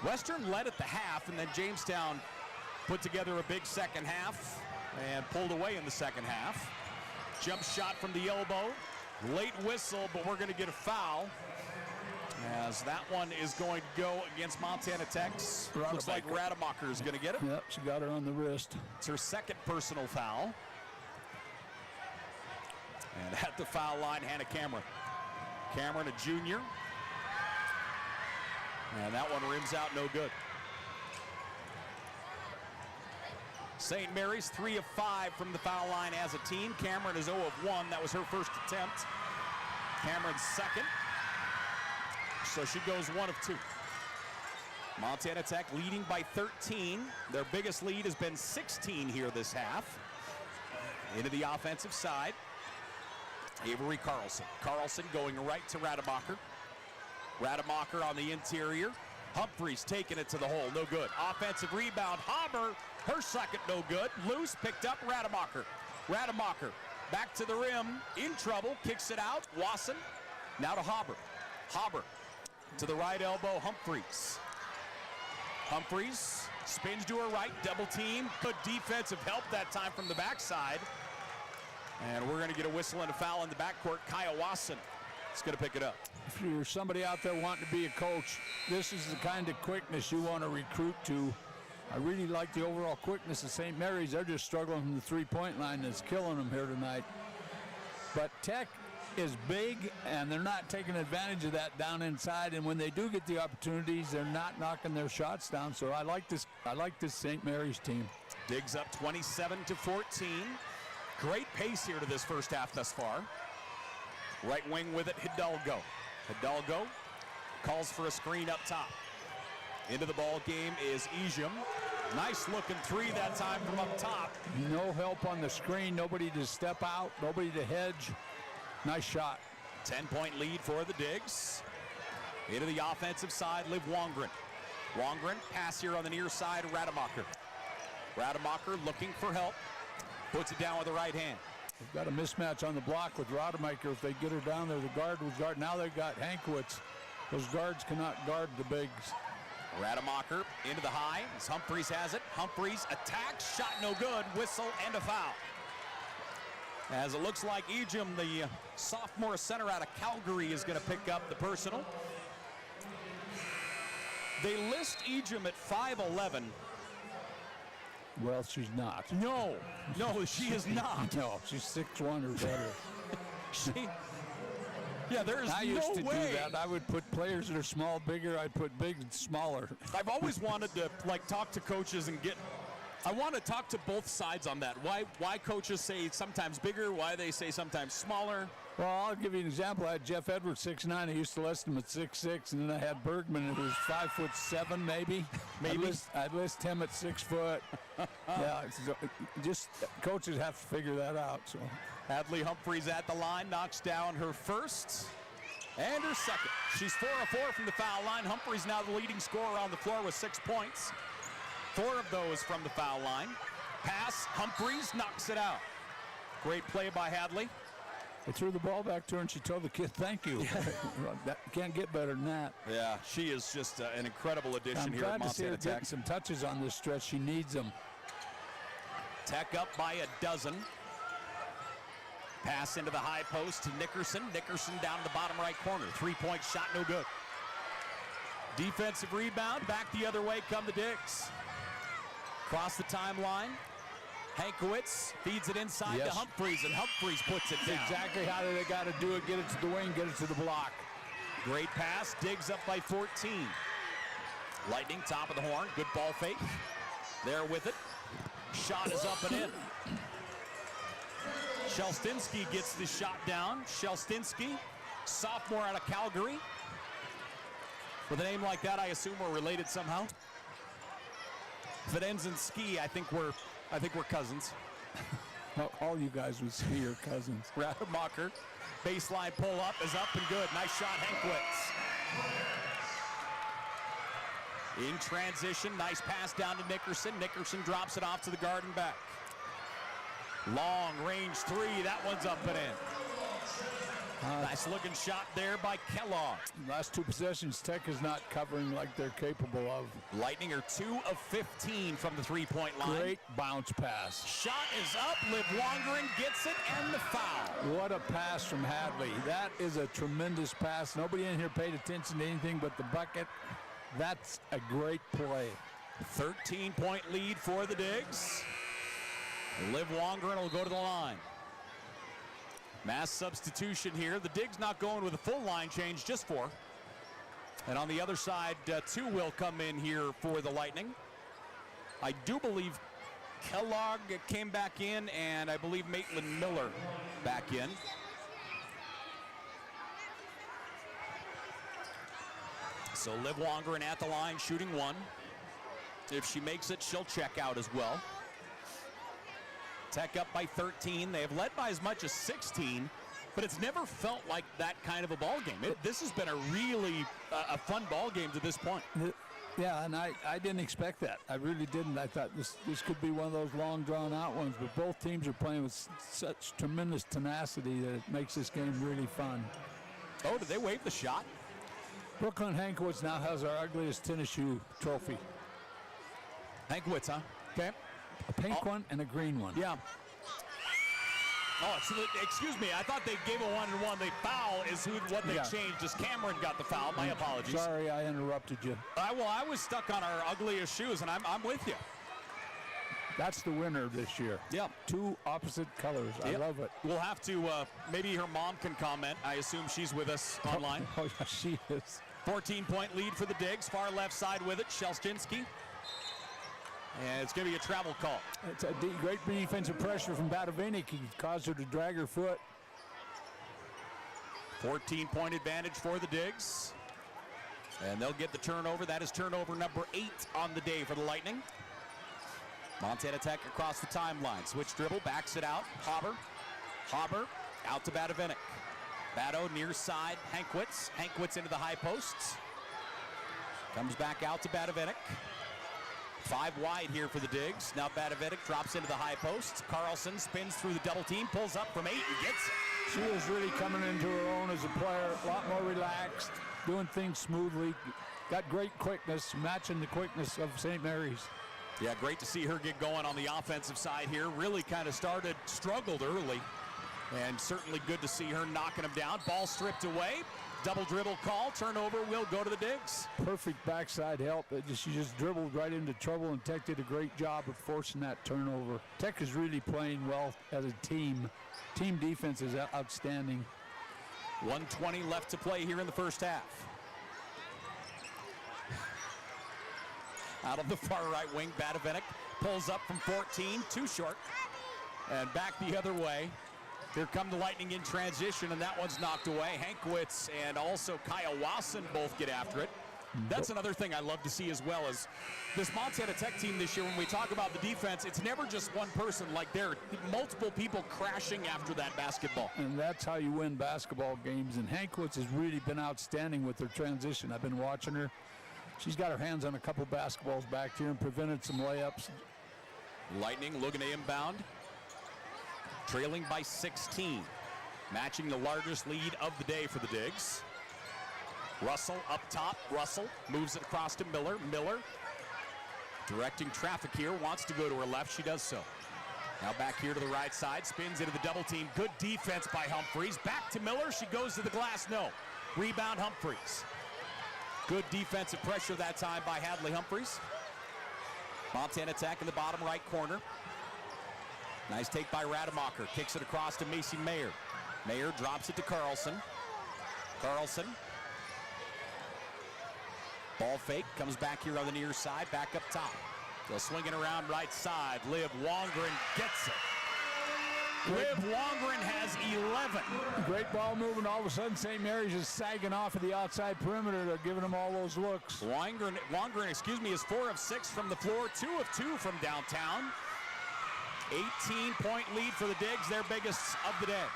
Western led at the half, and then Jamestown put together a big second half and pulled away in the second half. Jump shot from the elbow, late whistle, but we're going to get a foul, as that one is going to go against Montana Tech's. Looks like Rademacher is going to get it. Yep, she got her on the wrist. It's her second personal foul. And at the foul line, Hannah Cameron. Cameron, a junior. And that one rims out, no good. St. Mary's 3 of 5 from the foul line as a team. Cameron is 0 of 1. That was her first attempt. Cameron's second. so she goes 1 of 2. Montana Tech leading by 13. Their biggest lead has been 16 here this half. Into the offensive side. Avery Carlson. Carlson going right to Rademacher. Rademacher on the interior. Humphreys taking it to the hole, no good. Offensive rebound, Haber, her second, no good. Loose, picked up, Rademacher. Rademacher back to the rim, in trouble, kicks it out. Wasson, now to Haber. Haber to the right elbow, Humphreys. Humphreys spins to her right, double team. Good defensive help that time from the backside. And we're going to get a whistle and a foul in the backcourt. Kaya Wasson is going to pick it up. If you're somebody out there wanting to be a coach, this is the kind of quickness you want to recruit to. I really like the overall quickness of St. Mary's. They're just struggling from the three-point line. That's killing them here tonight. But Tech is big, and they're not taking advantage of that down inside. And when they do get the opportunities, they're not knocking their shots down. So I like this St. Mary's team. Diggs up 27-14. Great pace here to this first half thus far. Right wing with it, Hidalgo. Hidalgo calls for a screen up top. Into the ball game is Ejim. Nice looking three that time from up top. No help on the screen, nobody to step out, nobody to hedge. Nice shot. 10-point lead for the Diggs. Into the offensive side, Liv Wongren. Wongren, pass here on the near side, Rademacher. Rademacher looking for help. Puts it down with the right hand. They've got a mismatch on the block with Rademacher. If they get her down there, the guard was guard. Now they've got Hankwitz. Those guards cannot guard the bigs. Rademacher into the high as Humphreys has it. Humphreys attacks, shot no good, whistle and a foul. As it looks like Ejim, the sophomore center out of Calgary, is going to pick up the personal. They list Ejim at 5'11". Well, she's not. No, she is not. No, she's 6'1" or better. Yeah, there's no way. I used to do that. I would put players that are small bigger. I'd put big and smaller. I've always wanted to talk to coaches and I want to talk to both sides on that. Why coaches say sometimes bigger, why they say sometimes smaller. Well, I'll give you an example. I had Jeff Edwards, 6'9". I used to list him at 6'6", and then I had Bergman, who was 5'7", maybe. I'd list him at 6 foot. Yeah, just coaches have to figure that out. So Hadley Humphreys at the line, knocks down her first and her second. She's 4 of 4 from the foul line. Humphreys now the leading scorer on the floor with 6 points. 4 of those from the foul line. Pass, Humphreys knocks it out. Great play by Hadley. They threw the ball back to her, and she told the kid, thank you. That can't get better than that. Yeah, she is just an incredible addition here at Montana Tech. I'm glad to see her getting some touches on this stretch. She needs them. Tech up by a dozen. Pass into the high post to Nickerson. Nickerson down to the bottom right corner. 3-point shot, no good. Defensive rebound, back the other way come the Diggs. Cross the timeline. Hankwitz feeds it inside to Humphreys, and Humphreys puts it down. Exactly how they got to do it. Get it to the wing, get it to the block. Great pass, Diggs up by 14. Lightning, top of the horn, good ball fake. There with it. Shot is up and in. Shelstinsky gets the shot down. Shelstinsky, sophomore out of Calgary. With a name like that, I assume we're related somehow. If it ends in ski, I think we're cousins. Well, all you guys with ski are cousins. Rademacher, baseline pull up is up and good. Nice shot, Hankwitz. In transition, nice pass down to Nickerson. Nickerson drops it off to the guard and back. Long range three, that one's up and in. Nice looking shot there by Kellogg. Last 2 possessions, Tech is not covering like they're capable of. Lightning are 2 of 15 from the 3-point line. Great bounce pass. Shot is up, Liv Wongren gets it, and the foul. What a pass from Hadley. That is a tremendous pass. Nobody in here paid attention to anything but the bucket. That's a great play. 13-point lead for the Diggs. Liv Wongren will go to the line. Mass substitution here. The Diggs not going with a full line change, just 4. And on the other side, 2 will come in here for the Lightning. I do believe Kellogg came back in, and I believe Maitland Miller back in. So Liv Wongren at the line shooting one. If she makes it, she'll check out as well. Tech up by 13. They have led by as much as 16, but it's never felt like that kind of a ball game. This has been a really a fun ball game to this point. Yeah, and I didn't expect that. I really didn't. I thought this could be one of those long, drawn-out ones, but both teams are playing with such tremendous tenacity that it makes this game really fun. Oh, did they wave the shot? Brooklyn Hankwitz now has our ugliest tennis shoe trophy. Hankwitz, huh? Okay. A pink one and a green one. Yeah. Oh, so excuse me. I thought they gave a 1-1. The foul is what they changed. As Cameron got the foul. My apologies. Sorry, I interrupted you. Well, I was stuck on our ugliest shoes, and I'm with you. That's the winner this year. Yep. Two opposite colors. Yep. I love it. We'll have to, maybe her mom can comment. I assume she's with us online. Oh, yeah, she is. 14-point lead for the Digs. Far left side with it, Shelstinsky. And it's going to be a travel call. It's a great defensive pressure from Batovinik. He caused her to drag her foot. 14-point advantage for the Digs. And they'll get the turnover. That is turnover number 8 on the day for the Lightning. Montana Tech across the timeline. Switch dribble, backs it out. Hauber out to Batovinik. Bato near side, Hankwitz. Hankwitz into the high posts. Comes back out to Batovinik. 5 wide here for the Digs. Now Batovinik drops into the high posts. Carlson spins through the double team, pulls up from 8 and gets it. She is really coming into her own as a player, a lot more relaxed, doing things smoothly. Got great quickness, matching the quickness of St. Mary's. Yeah, great to see her get going on the offensive side here. Really kind of struggled early. And certainly good to see her knocking them down. Ball stripped away. Double dribble call. Turnover will go to the Digs. Perfect backside help. She just dribbled right into trouble, and Tech did a great job of forcing that turnover. Tech is really playing well as a team. Team defense is outstanding. 1:20 left to play here in the first half. Out of the far right wing, Batovinik pulls up from 14, too short. And back the other way. Here come the Lightning in transition, and that one's knocked away. Hankwitz and also Kyle Wasson both get after it. That's another thing I love to see as well is this Montana Tech team this year, when we talk about the defense, it's never just one person. Like there are multiple people crashing after that basketball. And that's how you win basketball games. And Hankwitz has really been outstanding with her transition. I've been watching her. She's got her hands on a couple basketballs back here and prevented some layups. Lightning looking to inbound. Trailing by 16. Matching the largest lead of the day for the Digs. Russell up top. Russell moves it across to Miller. Miller directing traffic here. Wants to go to her left. She does so. Now back here to the right side. Spins into the double team. Good defense by Humphreys. Back to Miller. She goes to the glass. No. Rebound Humphreys. Good defensive pressure that time by Hadley Humphreys. Montana Tech in the bottom right corner. Nice take by Rademacher. Kicks it across to Macy Mayer. Mayer drops it to Carlson. Carlson. Ball fake. Comes back here on the near side. Back up top. They'll swing it around right side. Liv Wongren gets it. Liv Wongren has 11. Great ball movement. All of a sudden, St. Mary's is sagging off of the outside perimeter. They're giving them all those looks. Wongren, is 4 of 6 from the floor. 2 of 2 from downtown. 18-point lead for the Digs, their biggest of the day.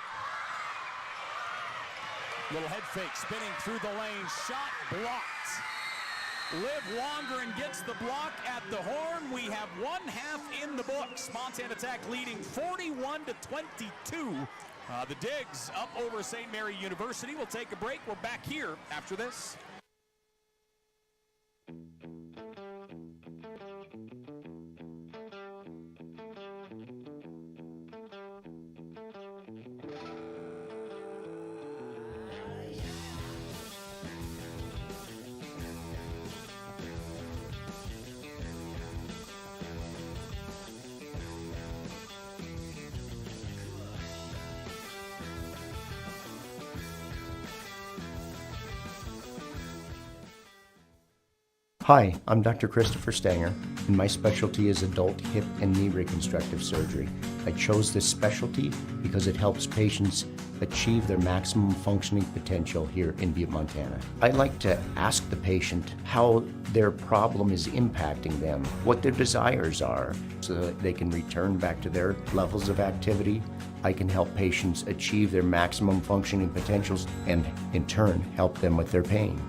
Little head fake, spinning through the lane, shot blocked. Liv Wongren gets the block at the horn. We have 1 half in the books. Montana Tech leading 41-22. The Digs up over St. Mary University. We'll take a break. We're back here after this. Hi, I'm Dr. Christopher Stanger, and my specialty is adult hip and knee reconstructive surgery. I chose this specialty because it helps patients achieve their maximum functioning potential here in Butte, Montana. I like to ask the patient how their problem is impacting them, what their desires are, so that they can return back to their levels of activity. I can help patients achieve their maximum functioning potentials and, in turn, help them with their pain.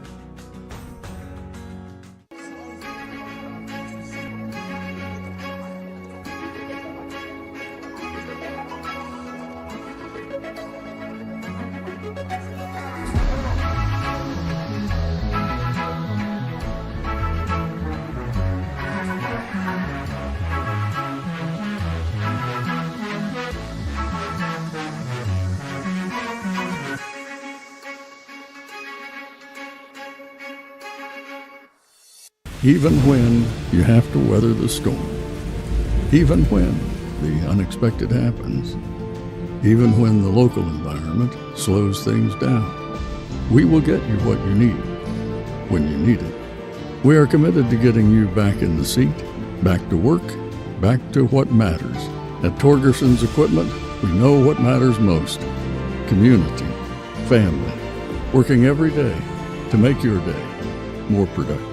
Even when you have to weather the storm, even when the unexpected happens, even when the local environment slows things down, we will get you what you need when you need it. We are committed to getting you back in the seat, back to work, back to what matters. At Torgerson's Equipment, we know what matters most: community, family, working every day to make your day more productive.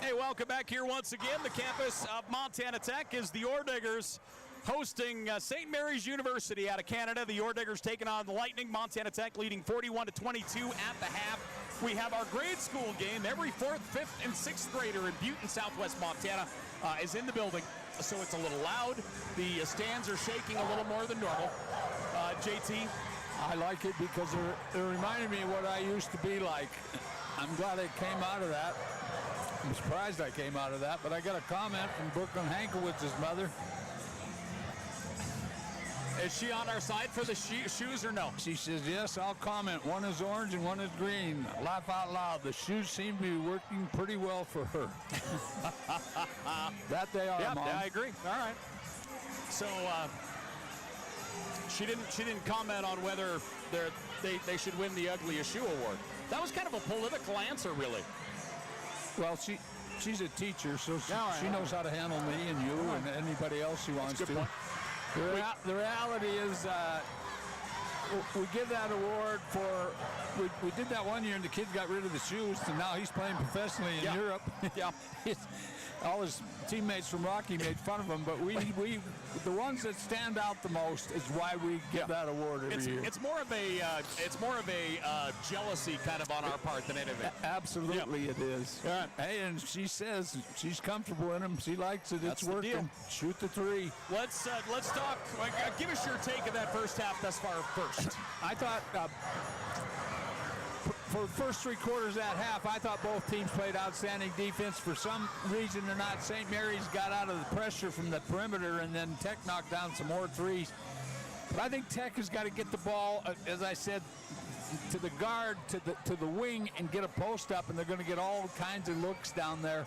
Hey, welcome back here once again. The campus of Montana Tech is the Orediggers hosting St. Mary's University out of Canada. The Orediggers taking on the Lightning. Montana Tech leading 41-22 at the half. We have our grade school game. Every 4th, 5th, and 6th grader in Butte and Southwest Montana is in the building, so it's a little loud. The stands are shaking a little more than normal. JT? I like it because it reminded me of what I used to be like. I'm glad I came out of that. I'm surprised I came out of that, but I got a comment from Brooklyn Hankowitz's mother. Is she on our side for the shoes or no? She says, yes, I'll comment. One is orange and one is green. Laugh out loud. The shoes seem to be working pretty well for her. That they are, Yeah, Mom. I agree. All right. So she didn't comment on whether they should win the Ugliest Shoe Award. That was kind of a political answer, really. Well, she's a teacher, so she knows how to handle me and you and anybody else she wants to. The reality is we give that award for, we did that one year and the kid got rid of the shoes, and now he's playing professionally in Europe. Yeah. All his teammates from Rocky made fun of him, but we the ones that stand out the most is why we give that award every year. It's more of a jealousy kind of on our part than anything. Absolutely, it is. Yeah. Hey, and she says she's comfortable in them. She likes it. That's it's working. the deal. Shoot the three. Let's talk. Give us your take of that first half thus far first. I thought for the first 3 quarters of that half, I thought both teams played outstanding defense. For some reason or not, St. Mary's got out of the pressure from the perimeter, and then Tech knocked down some more threes. But I think Tech has got to get the ball, as I said, to the guard, to the wing, and get a post up, and they're going to get all kinds of looks down there.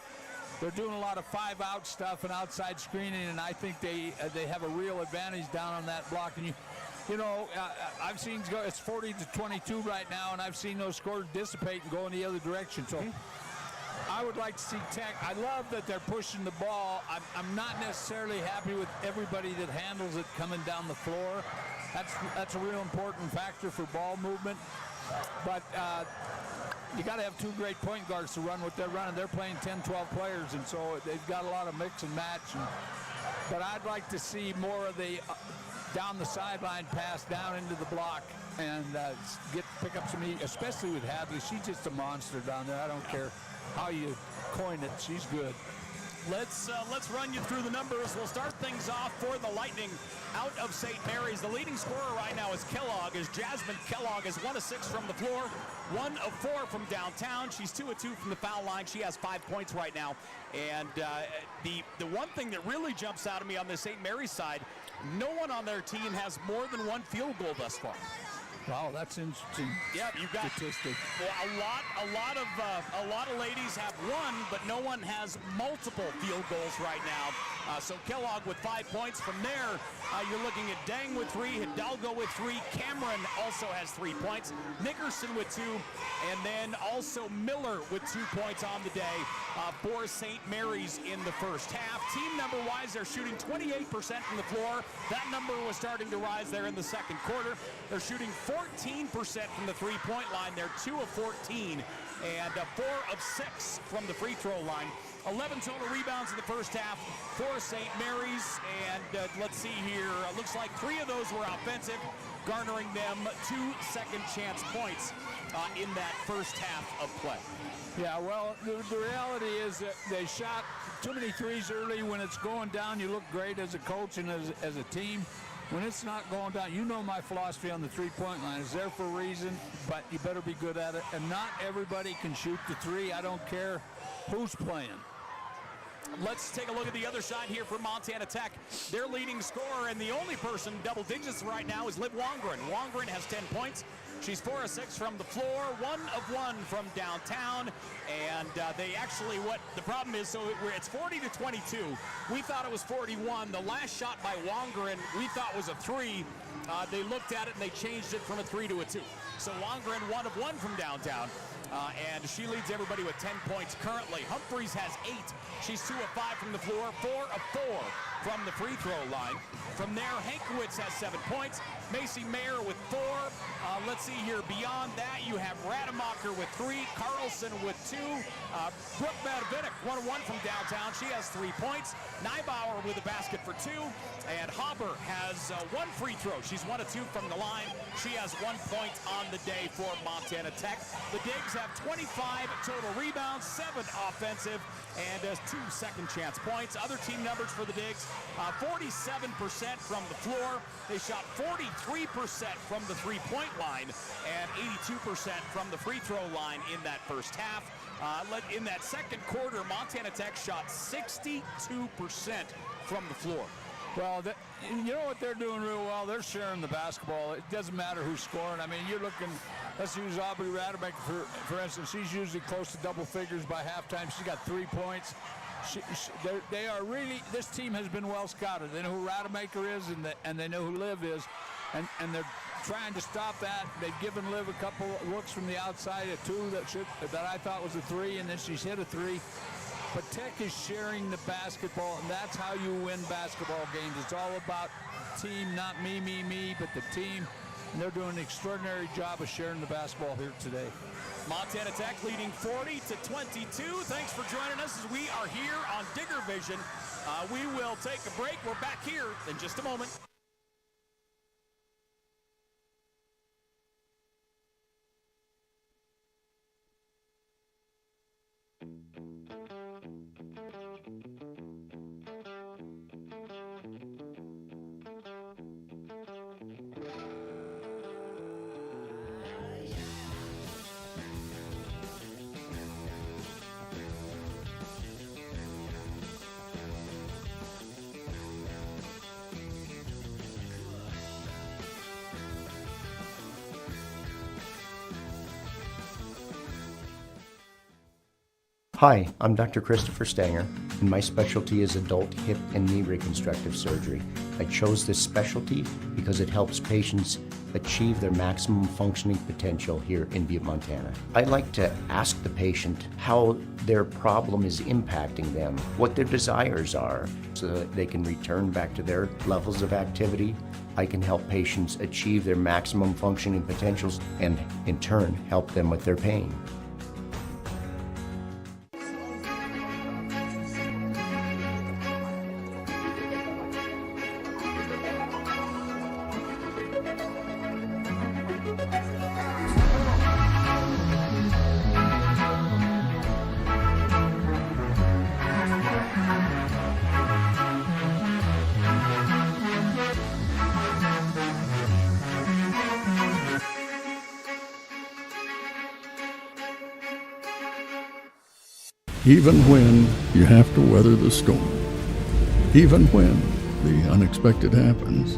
They're doing a lot of 5-out stuff and outside screening, and I think they have a real advantage down on that block. And I've seen it's 40-22 right now, and I've seen those scores dissipate and go in the other direction. So I would like to see Tech. I love that they're pushing the ball. I'm not necessarily happy with everybody that handles it coming down the floor. That's a real important factor for ball movement. But you got to have 2 great point guards to run what they're running. They're playing 10, 12 players, and so they've got a lot of mix and match. But I'd like to see more of the down the sideline pass down into the block and pick up some, especially with Hadley. She's just a monster down there. I don't care how you coin it. She's good. Let's run you through the numbers. We'll start things off for the Lightning out of St. Mary's. The leading scorer right now is Kellogg, as Jasmine Kellogg is 1 of 6 from the floor, 1 of 4 from downtown. She's 2 of 2 from the foul line. She has 5 points right now. And the one thing that really jumps out at me on the St. Mary's side, no one on their team has more than 1 field goal thus far. Wow, that's interesting. Yeah, you got statistic. Well, a lot of ladies have 1, but no one has multiple field goals right now. So Kellogg with 5 points. From there, you're looking at Dang with 3, Hidalgo with 3, Cameron also has 3 points, Nickerson with 2, and then also Miller with 2 points on the day for St. Mary's in the first half. Team number-wise, they're shooting 28% from the floor. That number was starting to rise there in the second quarter. They're shooting 14% from the three-point line. They're 2 of 14 and 4 of 6 from the free throw line. 11 total rebounds in the first half for St. Mary's, and let's see here. Looks like 3 of those were offensive, garnering them 2 second chance points in that first half of play. Yeah, well, the reality is that they shot too many threes early. When it's going down, you look great as a coach and as a team. When it's not going down, you know my philosophy on the three-point line is there for a reason, but you better be good at it. And not everybody can shoot the 3. I don't care who's playing. Let's take a look at the other side here for Montana Tech. Their leading scorer and the only person double digits right now is Liv Wongren. Wongren has 10 points. She's 4 of 6 from the floor, 1 of 1 from downtown, and they actually, what the problem is, so it's 40-22. We thought it was 41. The last shot by Wongren we thought was a 3. They looked at it and they changed it from a 3 to a 2. So Wongren 1 of 1 from downtown. And she leads everybody with 10 points currently. Humphreys has 8. She's 2 of 5 from the floor, 4 of 4 from the free throw line. From there, Hankowitz has 7 points. Macy Mayer with 4. Let's see here. Beyond that, you have Rademacher with 3. Carlson with 2. Brooke Madavidic, 1 of 1 from downtown. She has 3 points. Neibauer with a basket for 2. And Haber has 1 free throw. She's 1 of 2 from the line. She has 1 point on the day for Montana Tech. The Digs have 25 total rebounds, 7 offensive, and 2 second chance points. Other team numbers for the Digs, 47% from the floor. They shot 43% from the three-point line and 82% from the free throw line in that first half. In that second quarter, Montana Tech shot 62% from the floor. Well, you know what they're doing real well? They're sharing the basketball. It doesn't matter who's scoring. I mean, you're looking, let's use Aubrey Rademacher, for instance. She's usually close to double figures by halftime. She's got 3 points. They are really, this team has been well scouted. They know who Rademacher is, and they know who Liv is, and they're trying to stop that. They've given Liv a couple looks from the outside, a 2 that I thought was a 3, and then she's hit a 3. But Tech is sharing the basketball, and that's how you win basketball games. It's all about team, not me, but the team. And they're doing an extraordinary job of sharing the basketball here today. Montana Tech leading 40-22. Thanks for joining us as we are here on Digger Vision. We will take a break. We're back here in just a moment. Hi, I'm Dr. Christopher Stanger, and my specialty is adult hip and knee reconstructive surgery. I chose this specialty because it helps patients achieve their maximum functioning potential here in Butte, Montana. I like to ask the patient how their problem is impacting them, what their desires are, so that they can return back to their levels of activity. I can help patients achieve their maximum functioning potentials and, in turn, help them with their pain. Even when you have to weather the storm, even when the unexpected happens,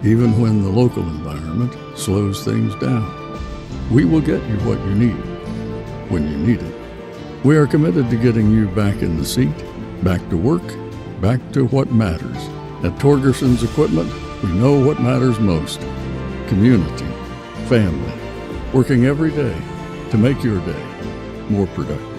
even when the local environment slows things down, we will get you what you need when you need it. We are committed to getting you back in the seat, back to work, back to what matters. At Torgerson's Equipment, we know what matters most: community, family, working every day to make your day more productive.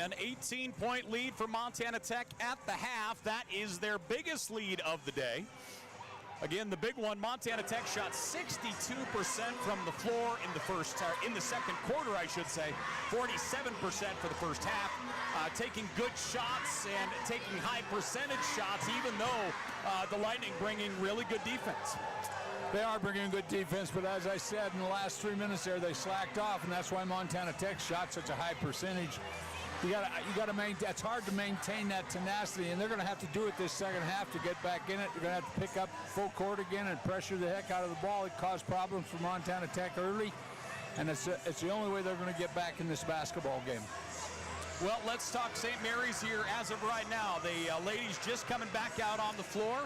An 18-point lead for Montana Tech at the half. That is their biggest lead of the day. Again, the big one, Montana Tech shot 62% from the floor in the second quarter, I should say. 47% for the first half. Taking good shots and taking high percentage shots, even though the Lightning bringing really good defense. They are bringing good defense, but as I said, in the last 3 minutes there, they slacked off, and that's why Montana Tech shot such a high percentage. You gotta maintain. It's hard to maintain that tenacity, and they're going to have to do it this second half to get back in it. They're going to have to pick up full court again and pressure the heck out of the ball. It caused problems for Montana Tech early, and it's the only way they're going to get back in this basketball game. Well, let's talk St. Mary's here as of right now. The ladies just coming back out on the floor.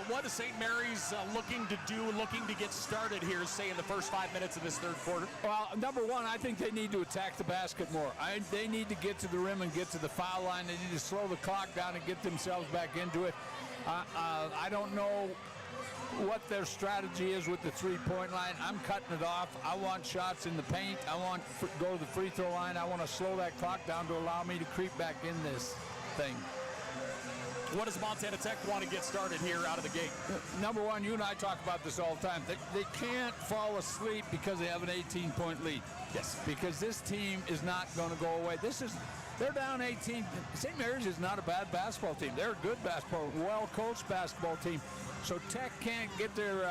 What is St. Mary's looking to do, looking to get started here, say, in the first 5 minutes of this third quarter? Well, number one, I think they need to attack the basket more. They need to get to the rim and get to the foul line. They need to slow the clock down and get themselves back into it. I don't know what their strategy is with the three-point line. I'm cutting it off. I want shots in the paint. I want to go to the free throw line. I want to slow that clock down to allow me to creep back in this thing. What does Montana Tech want to get started here out of the gate? Number one, you and I talk about this all the time. They can't fall asleep because they have an 18-point lead. Yes. Because this team is not going to go away. They're down 18. St. Mary's is not a bad basketball team. They're a good basketball, well-coached basketball team. So Tech can't get their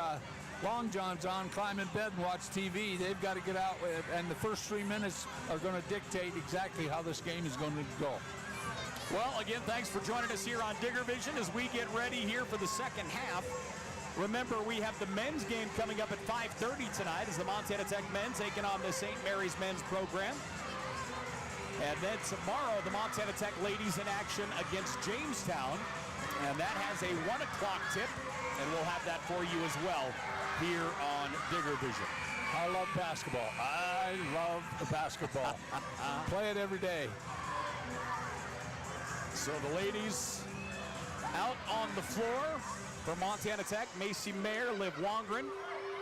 long johns on, climb in bed and watch TV. They've got to get out, and the first 3 minutes are going to dictate exactly how this game is going to go. Well, again, thanks for joining us here on Digger Vision as we get ready here for the second half. Remember, we have the men's game coming up at 5:30 tonight as the Montana Tech men taking on the St. Mary's men's program. And then tomorrow, the Montana Tech ladies in action against Jamestown. And that has a 1 o'clock tip, and we'll have that for you as well here on Digger Vision. I love basketball. I love the basketball. Play it every day. So the ladies out on the floor for Montana Tech. Macy Mayer, Liv Wongren,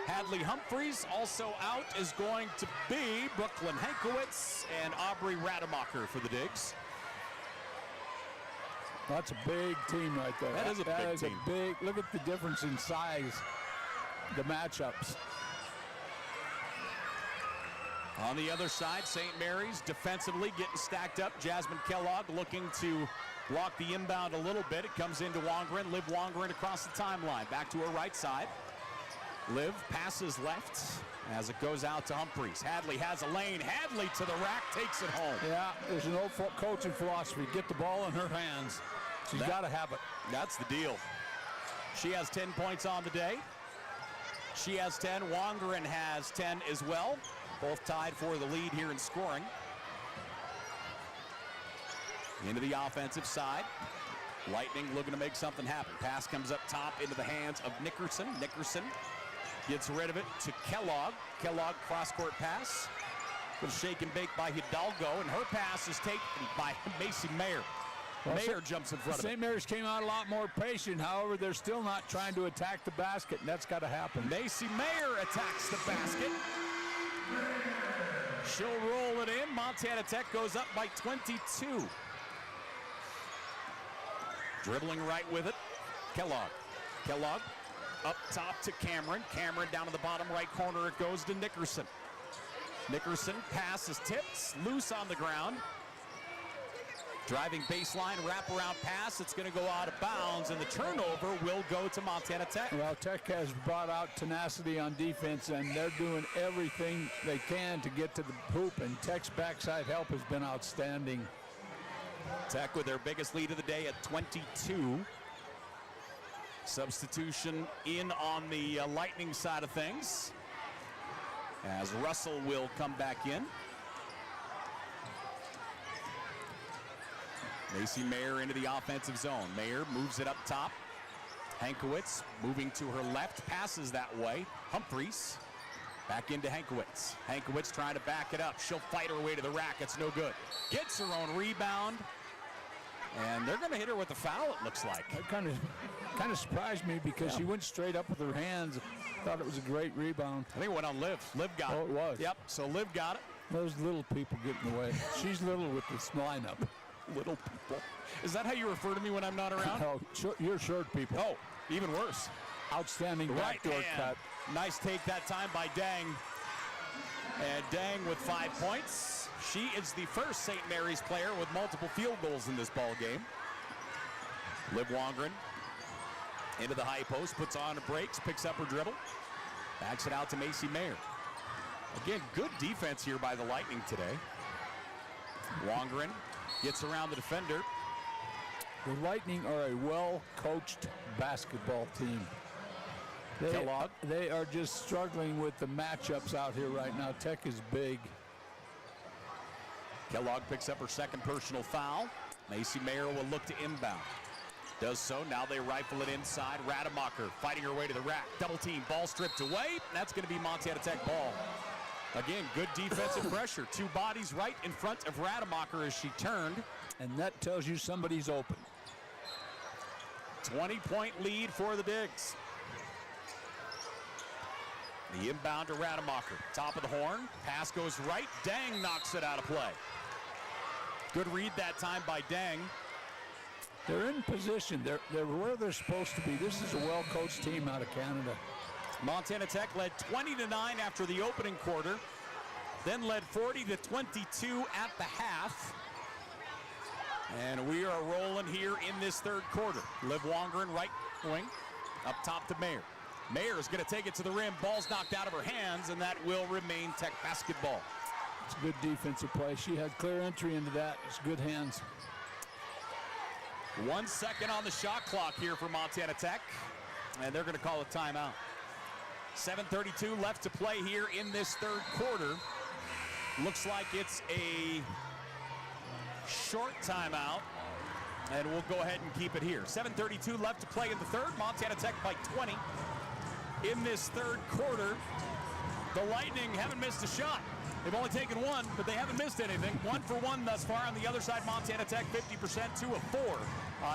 Hadley Humphreys. Also out is going to be Brooklyn Hankowitz and Aubrey Rademacher for the Digs. That's a big team right there. That is a big team. Look at the difference in size, the matchups. On the other side, St. Mary's defensively getting stacked up. Jasmine Kellogg looking to block the inbound a little bit. It comes into Wongren. Liv Wongren across the timeline. Back to her right side. Liv passes left as it goes out to Humphreys. Hadley has a lane. Hadley to the rack, takes it home. Yeah, there's an old coaching philosophy. Get the ball in her hands. She's got to have it. That's the deal. She has 10 points on the day. She has 10. Wongeren has 10 as well. Both tied for the lead here in scoring. Into the offensive side. Lightning looking to make something happen. Pass comes up top into the hands of Nickerson. Nickerson gets rid of it to Kellogg. Kellogg cross-court pass. Little shake and bake by Hidalgo, and her pass is taken by Macy Mayer. Well, Mayer jumps in front of it. St. Mary's came out a lot more patient. However, they're still not trying to attack the basket, and that's got to happen. Macy Mayer attacks the basket. She'll roll it in. Montana Tech goes up by 22. Dribbling right with it, Kellogg. Kellogg up top to Cameron. Cameron down to the bottom right corner. It goes to Nickerson. Nickerson pass is tipped, loose on the ground. Driving baseline, wraparound pass. It's going to go out of bounds, and the turnover will go to Montana Tech. Well, Tech has brought out tenacity on defense, and they're doing everything they can to get to the hoop, and Tech's backside help has been outstanding. Tech with their biggest lead of the day at 22. Substitution in on the Lightning side of things, as Russell will come back in. Macy Mayer into the offensive zone. Mayer moves it up top. Hankowitz moving to her left, passes that way. Humphreys back into Hankowitz. Hankowitz trying to back it up. She'll fight her way to the rack. It's no good. Gets her own rebound. And they're going to hit her with a foul, it looks like. That kind of surprised me because she went straight up with her hands. Thought it was a great rebound. I think it went on Liv. Liv got it. Oh, it was. Yep, so Liv got it. Those little people get in the way. She's little with this lineup. Little people. Is that how you refer to me when I'm not around? Oh, you're short people. Oh, even worse. Outstanding Right backdoor hand. cut. Nice take that time by Dang. And Dang with 5 points. She is the first St. Mary's player with multiple field goals in this ball game. Liv Wongeren into the high post, puts on the brakes, picks up her dribble, backs it out to Macy Mayer. Again, good defense here by the Lightning today. Wongeren gets around the defender. The Lightning are a well-coached basketball team. Kellogg. They are just struggling with the matchups out here right now. Tech is big. Kellogg picks up her second personal foul. Macy Mayer will look to inbound. Does so. Now they rifle it inside. Rademacher fighting her way to the rack. Double team. Ball stripped away. That's going to be Montana Tech ball. Again, good defensive pressure. Two bodies right in front of Rademacher as she turned. And that tells you somebody's open. 20-point lead for the Digs. The inbound to Rademacher. Top of the horn. Pass goes right. Dang knocks it out of play. Good read that time by Dang. They're in position. They're where they're supposed to be. This is a well-coached team out of Canada. Montana Tech led 20-9 after the opening quarter, then led 40-22 at the half. And we are rolling here in this third quarter. Liv Wongeren right wing, up top to Mayer. Mayer is going to take it to the rim. Ball's knocked out of her hands, and that will remain Tech basketball. It's a good defensive play. She had clear entry into that. It's good hands. 1 second on the shot clock here for Montana Tech, and they're going to call a timeout. 7:32 left to play here in this third quarter. Looks like it's a short timeout, and we'll go ahead and keep it here. 7:32 left to play in the third. Montana Tech by 20 in this third quarter. The Lightning haven't missed a shot. They've only taken one, but they haven't missed anything. 1 for 1 thus far. On the other side, Montana Tech 50%, 2 of 4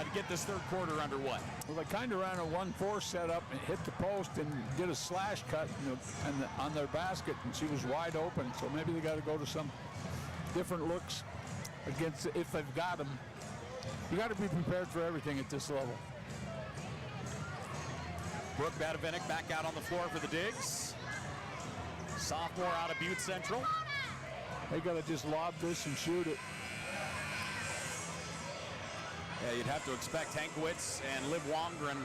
to get this third quarter underway. Well, they kind of ran a 1-4 setup and hit the post and did a slash cut on their basket, and she was wide open. So maybe they got to go to some different looks against if they've got them. You got to be prepared for everything at this level. Brooke Badavinik back out on the floor for the Digs. Sophomore out of Butte Central. They got to just lob this and shoot it. Yeah, you'd have to expect Hankowitz and Liv Wongeren,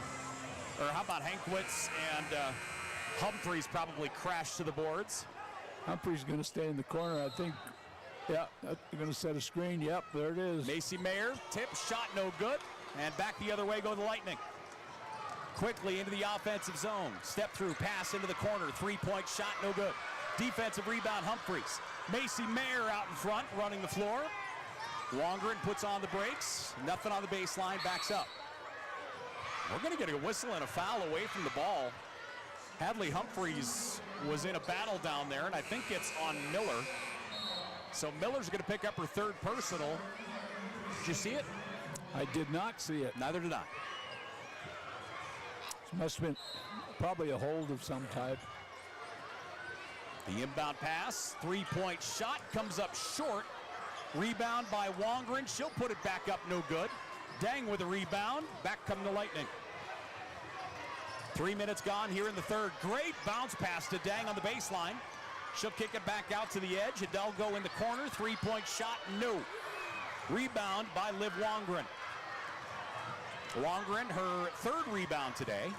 or how about Hankowitz and Humphreys probably crashed to the boards. Humphrey's going to stay in the corner, I think. Yeah, they're going to set a screen. Yep, there it is. Macy Mayer, tip, shot no good. And back the other way go the Lightning. Quickly into the offensive zone. Step through, pass into the corner. Three-point shot, no good. Defensive rebound, Humphreys. Macy Mayer out in front, running the floor. Wongren puts on the brakes. Nothing on the baseline, backs up. We're going to get a whistle and a foul away from the ball. Hadley Humphreys was in a battle down there, and I think it's on Miller. So Miller's going to pick up her third personal. Did you see it? I did not see it. Neither did I. It must have been probably a hold of some type. The inbound pass, three-point shot, comes up short. Rebound by Wongren. She'll put it back up, no good. Dang with a rebound. Back come the Lightning. 3 minutes gone here in the third. Great bounce pass to Dang on the baseline. She'll kick it back out to the edge. Hidalgo in the corner. Three-point shot, no. Rebound by Liv Wongren. Wongren, her third rebound today.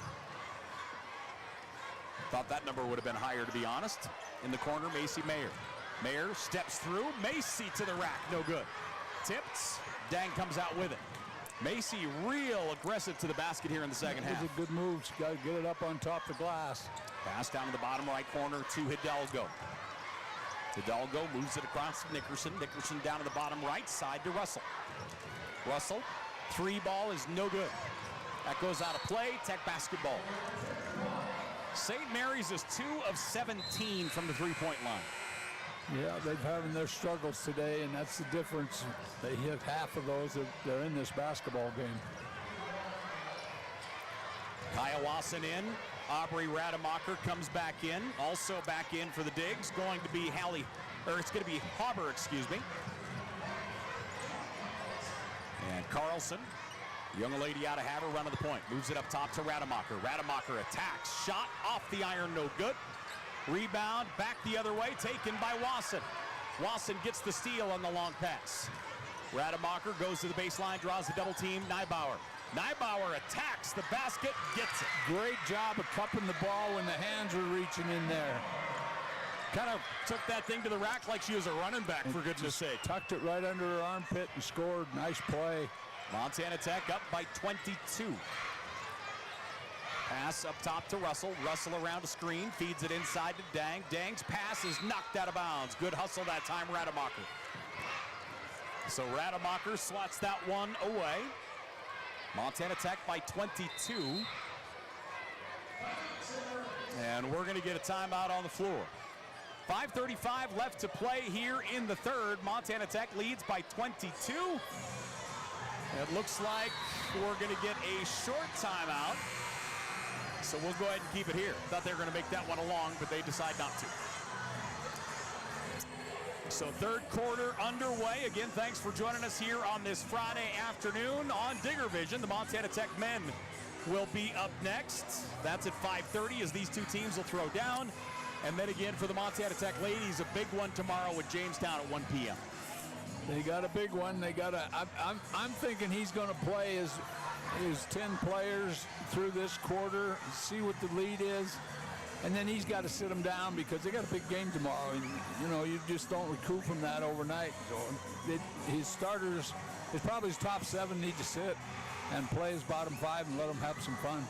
Thought that number would have been higher, to be honest. In the corner, Macy Mayer. Mayer steps through. Macy to the rack, no good. Tipped. Dang comes out with it. Macy real aggressive to the basket here in the second half. It's a good move. She's got to get it up on top of the glass. Pass down to the bottom right corner to Hidalgo. Hidalgo moves it across to Nickerson. Nickerson down to the bottom right side to Russell. Russell, three ball is no good. That goes out of play. Tech basketball. St. Mary's is 2 of 17 from the three-point line. Yeah, they've having their struggles today, and that's the difference. They hit half of those. They're in this basketball game. Kaya Wasson in. Aubrey Rademacher comes back in. Also back in for the digs. Going to be it's going to be Hauber, excuse me. And Carlson, young lady out of Haver, running the point. Moves it up top to Rademacher. Rademacher attacks. Shot off the iron, no good. Rebound back the other way, taken by Wasson. Wasson gets the steal on the long pass. Rademacher goes to the baseline, draws the double team. Neibauer. Neibauer attacks the basket, gets it. Great job of cupping the ball when the hands were reaching in there. Kind of took that thing to the rack like she was a running back, for goodness sake. Tucked it right under her armpit and scored. Nice play. Montana Tech up by 22. Pass up top to Russell. Russell around a screen, feeds it inside to Dang. Dang's pass is knocked out of bounds. Good hustle that time, Rademacher. So Rademacher slots that one away. Montana Tech by 22. And we're going to get a timeout on the floor. 5:35 left to play here in the third. Montana Tech leads by 22. It looks like we're going to get a short timeout. So we'll go ahead and keep it here. Thought they were going to make that one along, but they decide not to. So third quarter underway. Again, thanks for joining us here on this Friday afternoon on Digger Vision. The Montana Tech men will be up next. That's at 5:30 as these two teams will throw down. And then again for the Montana Tech ladies, a big one tomorrow with Jamestown at 1 p.m. They got a big one. They got a. I'm thinking he's going to play his 10 players through this quarter, see what the lead is, and then he's got to sit them down because they got a big game tomorrow. And you know, you just don't recoup from that overnight. So his starters, probably his top 7 need to sit and play his bottom 5 and let them have some fun.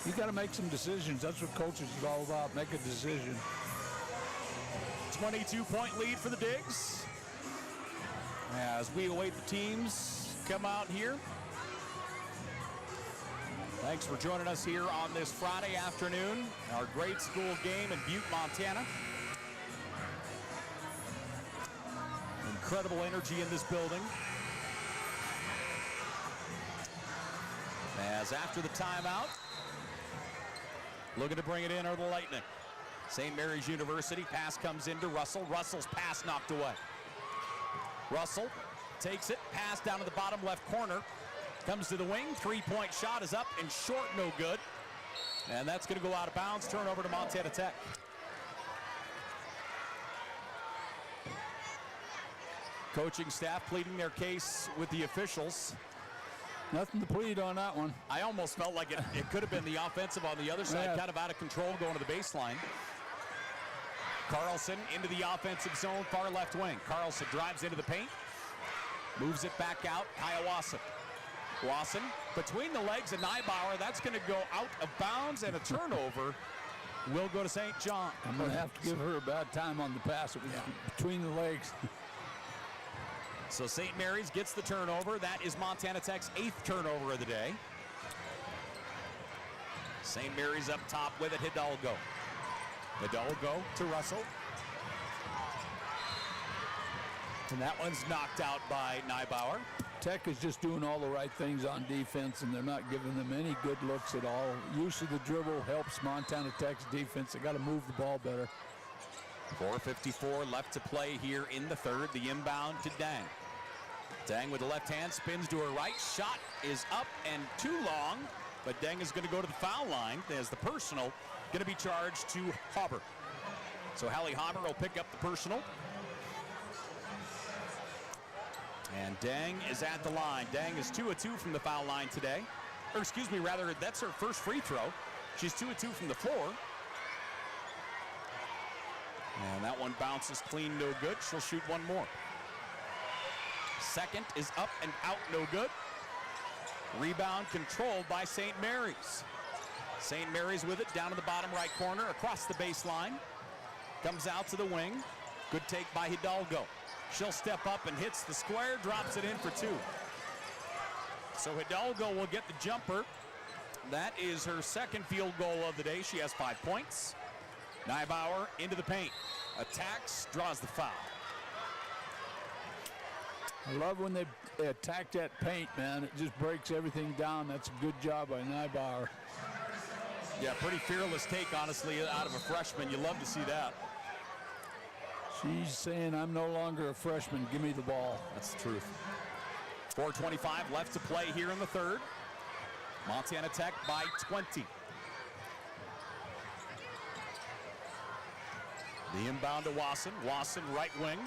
You got to make some decisions. That's what coaches is all about. Make a decision. 22-point lead for the Digs. As we await the teams come out here. Thanks for joining us here on this Friday afternoon. Our grade school game in Butte, Montana. Incredible energy in this building. As after the timeout, looking to bring it in are the Lightning. St. Mary's University, pass comes into Russell. Russell's pass knocked away. Russell takes it, pass down to the bottom left corner. Comes to the wing, three-point shot is up and short, no good. And that's going to go out of bounds, turnover to Montana Tech. Coaching staff pleading their case with the officials. Nothing to plead on that one. I almost felt like it could have been the offensive on the other side, Yeah. kind of out of control going to the baseline. Carlson into the offensive zone, far left wing. Carlson drives into the paint, moves it back out. Kaya Wasson. Wasson between the legs of Neibauer. That's going to go out of bounds, and a turnover will go to St. John. I'm going to have to give her a bad time on the pass. It was between the legs. So St. Mary's gets the turnover. That is Montana Tech's 8th turnover of the day. St. Mary's up top with it. Hidalgo. Hidalgo to Russell. And that one's knocked out by Neibauer. Tech is just doing all the right things on defense, and they're not giving them any good looks at all. Use of the dribble helps Montana Tech's defense. They got to move the ball better. 4:54 left to play here in the third. The inbound to Dang. Dang with the left hand, spins to her right. Shot is up and too long, but Dang is going to go to the foul line as the personal going to be charged to Hauber. So Hallie Hauber will pick up the personal. And Dang is at the line. Dang is 2 of 2 from the foul line today. Or excuse me, rather, that's her first free throw. She's 2 of 2 from the floor. And that one bounces clean, no good. She'll shoot one more. Second is up and out, no good. Rebound controlled by St. Mary's. St. Mary's with it down to the bottom right corner, across the baseline. Comes out to the wing. Good take by Hidalgo. She'll step up and hits the square, drops it in for 2. So Hidalgo will get the jumper. That is her second field goal of the day. She has 5 points. Neibauer into the paint. Attacks, draws the foul. I love when they attack that paint, man. It just breaks everything down. That's a good job by Neibauer. Yeah, pretty fearless take, honestly, out of a freshman. You love to see that. She's saying, I'm no longer a freshman. Give me the ball. That's the truth. 4:25 left to play here in the third. Montana Tech by 20. The inbound to Wasson. Wasson right wing.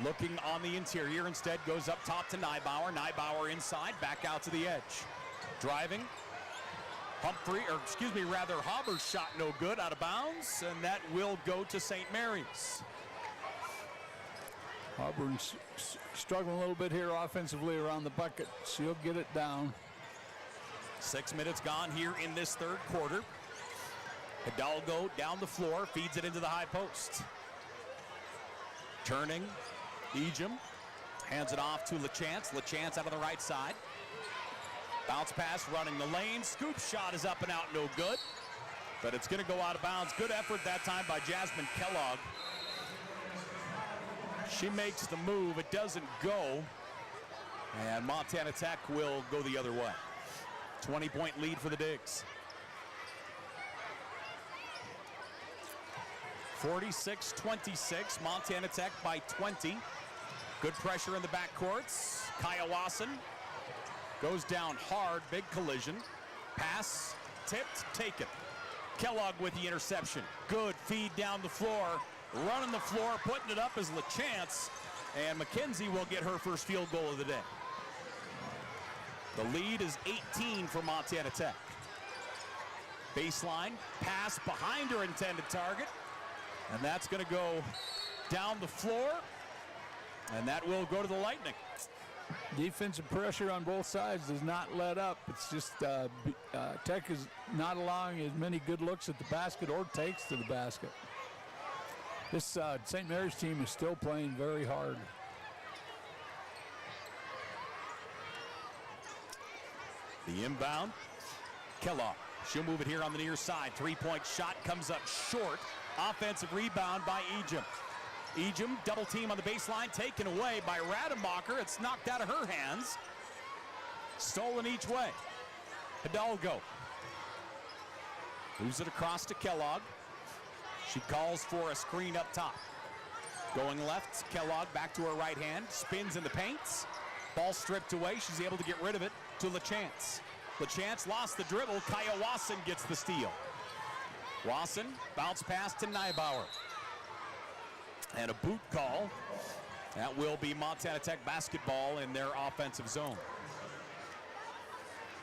Looking on the interior. Instead goes up top to Neibauer. Neibauer inside. Back out to the edge. Driving. Hauber's shot no good, out of bounds. And that will go to St. Mary's. Auburn's struggling a little bit here offensively around the bucket. She'll get it down. 6 minutes gone here in this third quarter. Hidalgo down the floor, feeds it into the high post. Turning, Ejim hands it off to LaChance. LaChance out on the right side. Bounce pass running the lane. Scoop shot is up and out, no good. But it's going to go out of bounds. Good effort that time by Jasmine Kellogg. She makes the move. It doesn't go. And Montana Tech will go the other way. 20-point lead for the Digs. 46-26, Montana Tech by 20. Good pressure in the backcourts. Kaya Wasson goes down hard, big collision. Pass, tipped, taken. Kellogg with the interception. Good feed down the floor. Running the floor, putting it up is LaChance. And McKenzie will get her first field goal of the day. The lead is 18 for Montana Tech. Baseline, pass behind her intended target. And that's going to go down the floor. And that will go to the Lightning. Defensive pressure on both sides does not let up. It's just Tech is not allowing as many good looks at the basket or takes to the basket. This St. Mary's team is still playing very hard. The inbound, Kellogg. She'll move it here on the near side. Three-point shot comes up short. Offensive rebound by Ejim. Ejim, double team on the baseline, taken away by Rademacher. It's knocked out of her hands. Stolen each way. Hidalgo moves it across to Kellogg. She calls for a screen up top. Going left, Kellogg back to her right hand. Spins in the paint. Ball stripped away. She's able to get rid of it to LaChance. LaChance lost the dribble. Kaya Wasson gets the steal. Wasson, bounce pass to Neibauer. And a boot call. That will be Montana Tech basketball in their offensive zone.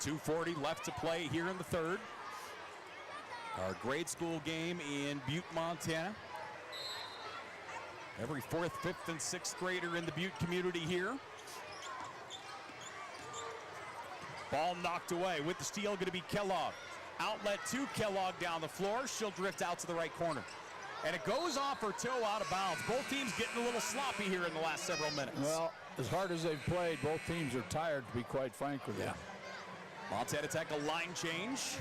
2:40 left to play here in the third. Our grade school game in Butte, Montana. Every 4th, 5th, and 6th grader in the Butte community here. Ball knocked away. With the steal, going to be Kellogg. Outlet to Kellogg down the floor. She'll drift out to the right corner. And it goes off her toe out of bounds. Both teams getting a little sloppy here in the last several minutes. Well, as hard as they've played, both teams are tired, to be quite frank with you. Montana Tech a line change.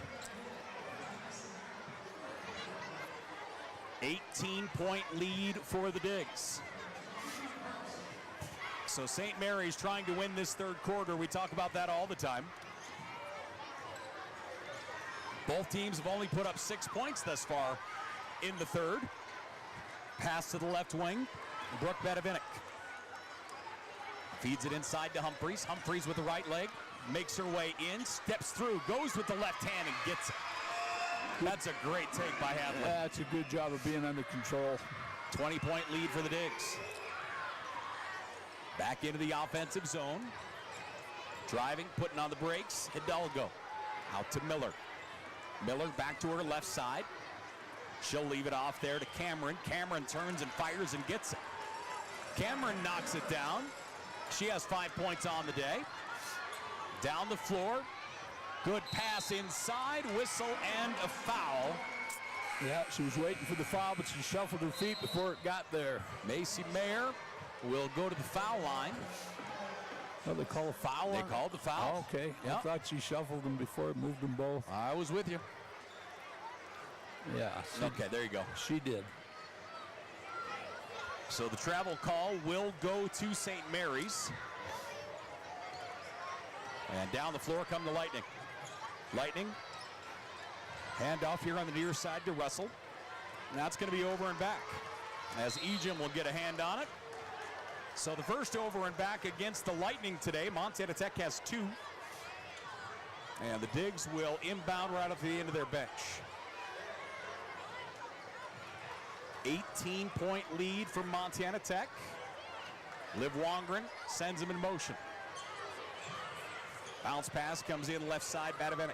18-point lead for the Digs. So St. Mary's trying to win this third quarter. We talk about that all the time. Both teams have only put up 6 points thus far in the third. Pass to the left wing. Brooke Bedevinik feeds it inside to Humphreys. Humphreys with the right leg. Makes her way in. Steps through. Goes with the left hand and gets it. That's a great take by Hadley. Yeah, that's a good job of being under control. 20-point lead for the Digs. Back into the offensive zone. Driving, putting on the brakes. Hidalgo out to Miller. Miller back to her left side. She'll leave it off there to Cameron. Cameron turns and fires and gets it. Cameron knocks it down. She has 5 points on the day. Down the floor. Good pass inside, whistle, and a foul. Yeah, she was waiting for the foul, but she shuffled her feet before it got there. Macy Mayer will go to the foul line. Oh, they call a foul? They called the foul. Oh, okay. Yep. I thought she shuffled them before it moved them both. I was with you. Yeah. Okay, there you go. She did. So the travel call will go to St. Mary's. And down the floor come the Lightning. Lightning, handoff here on the near side to Russell. Now it's going to be over and back, as Ejim will get a hand on it. So the first over and back against the Lightning today. Montana Tech has 2. And the Digs will inbound right up to the end of their bench. 18-point lead for Montana Tech. Liv Wongren sends him in motion. Bounce pass comes in left side, Bedevinik.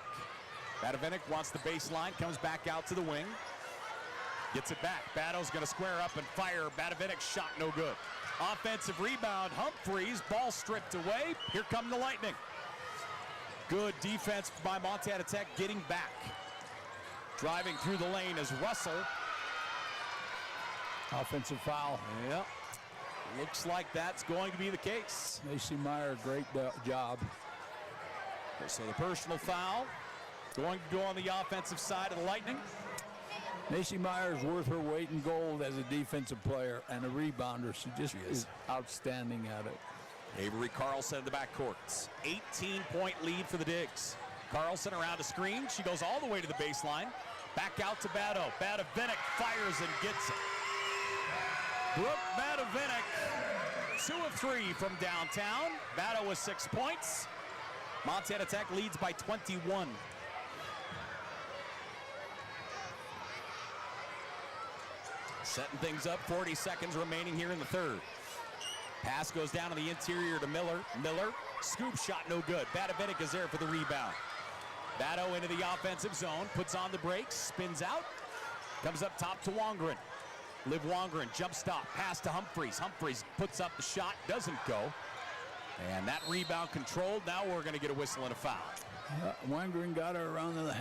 Bedevinik wants the baseline, comes back out to the wing. Gets it back. Bado's going to square up and fire. Bedevinik's shot no good. Offensive rebound, Humphreys, ball stripped away. Here come the Lightning. Good defense by Montana Tech getting back. Driving through the lane is Russell. Offensive foul. Yep. Looks like that's going to be the case. Macy Meyer, great job. So the personal foul going to go on the offensive side of the Lightning. Macy Meyer is worth her weight in gold as a defensive player and a rebounder. She just is outstanding at it. Avery Carlson in the backcourt. 18-point lead for the Digs. Carlson around a screen. She goes all the way to the baseline. Back out to Bado. Bedevinik fires and gets it. Brooke Bedevinik, 2 of 3 from downtown. Bado with 6 points. Montana Tech leads by 21. Setting things up, 40 seconds remaining here in the third. Pass goes down to the interior to Miller. Miller, scoop shot no good. Bedevinik is there for the rebound. Bado into the offensive zone, puts on the brakes, spins out, comes up top to Wongren. Liv Wongren, jump stop, pass to Humphreys. Humphreys puts up the shot, doesn't go. And that rebound controlled. Now we're going to get a whistle and a foul. Wangren got her around the,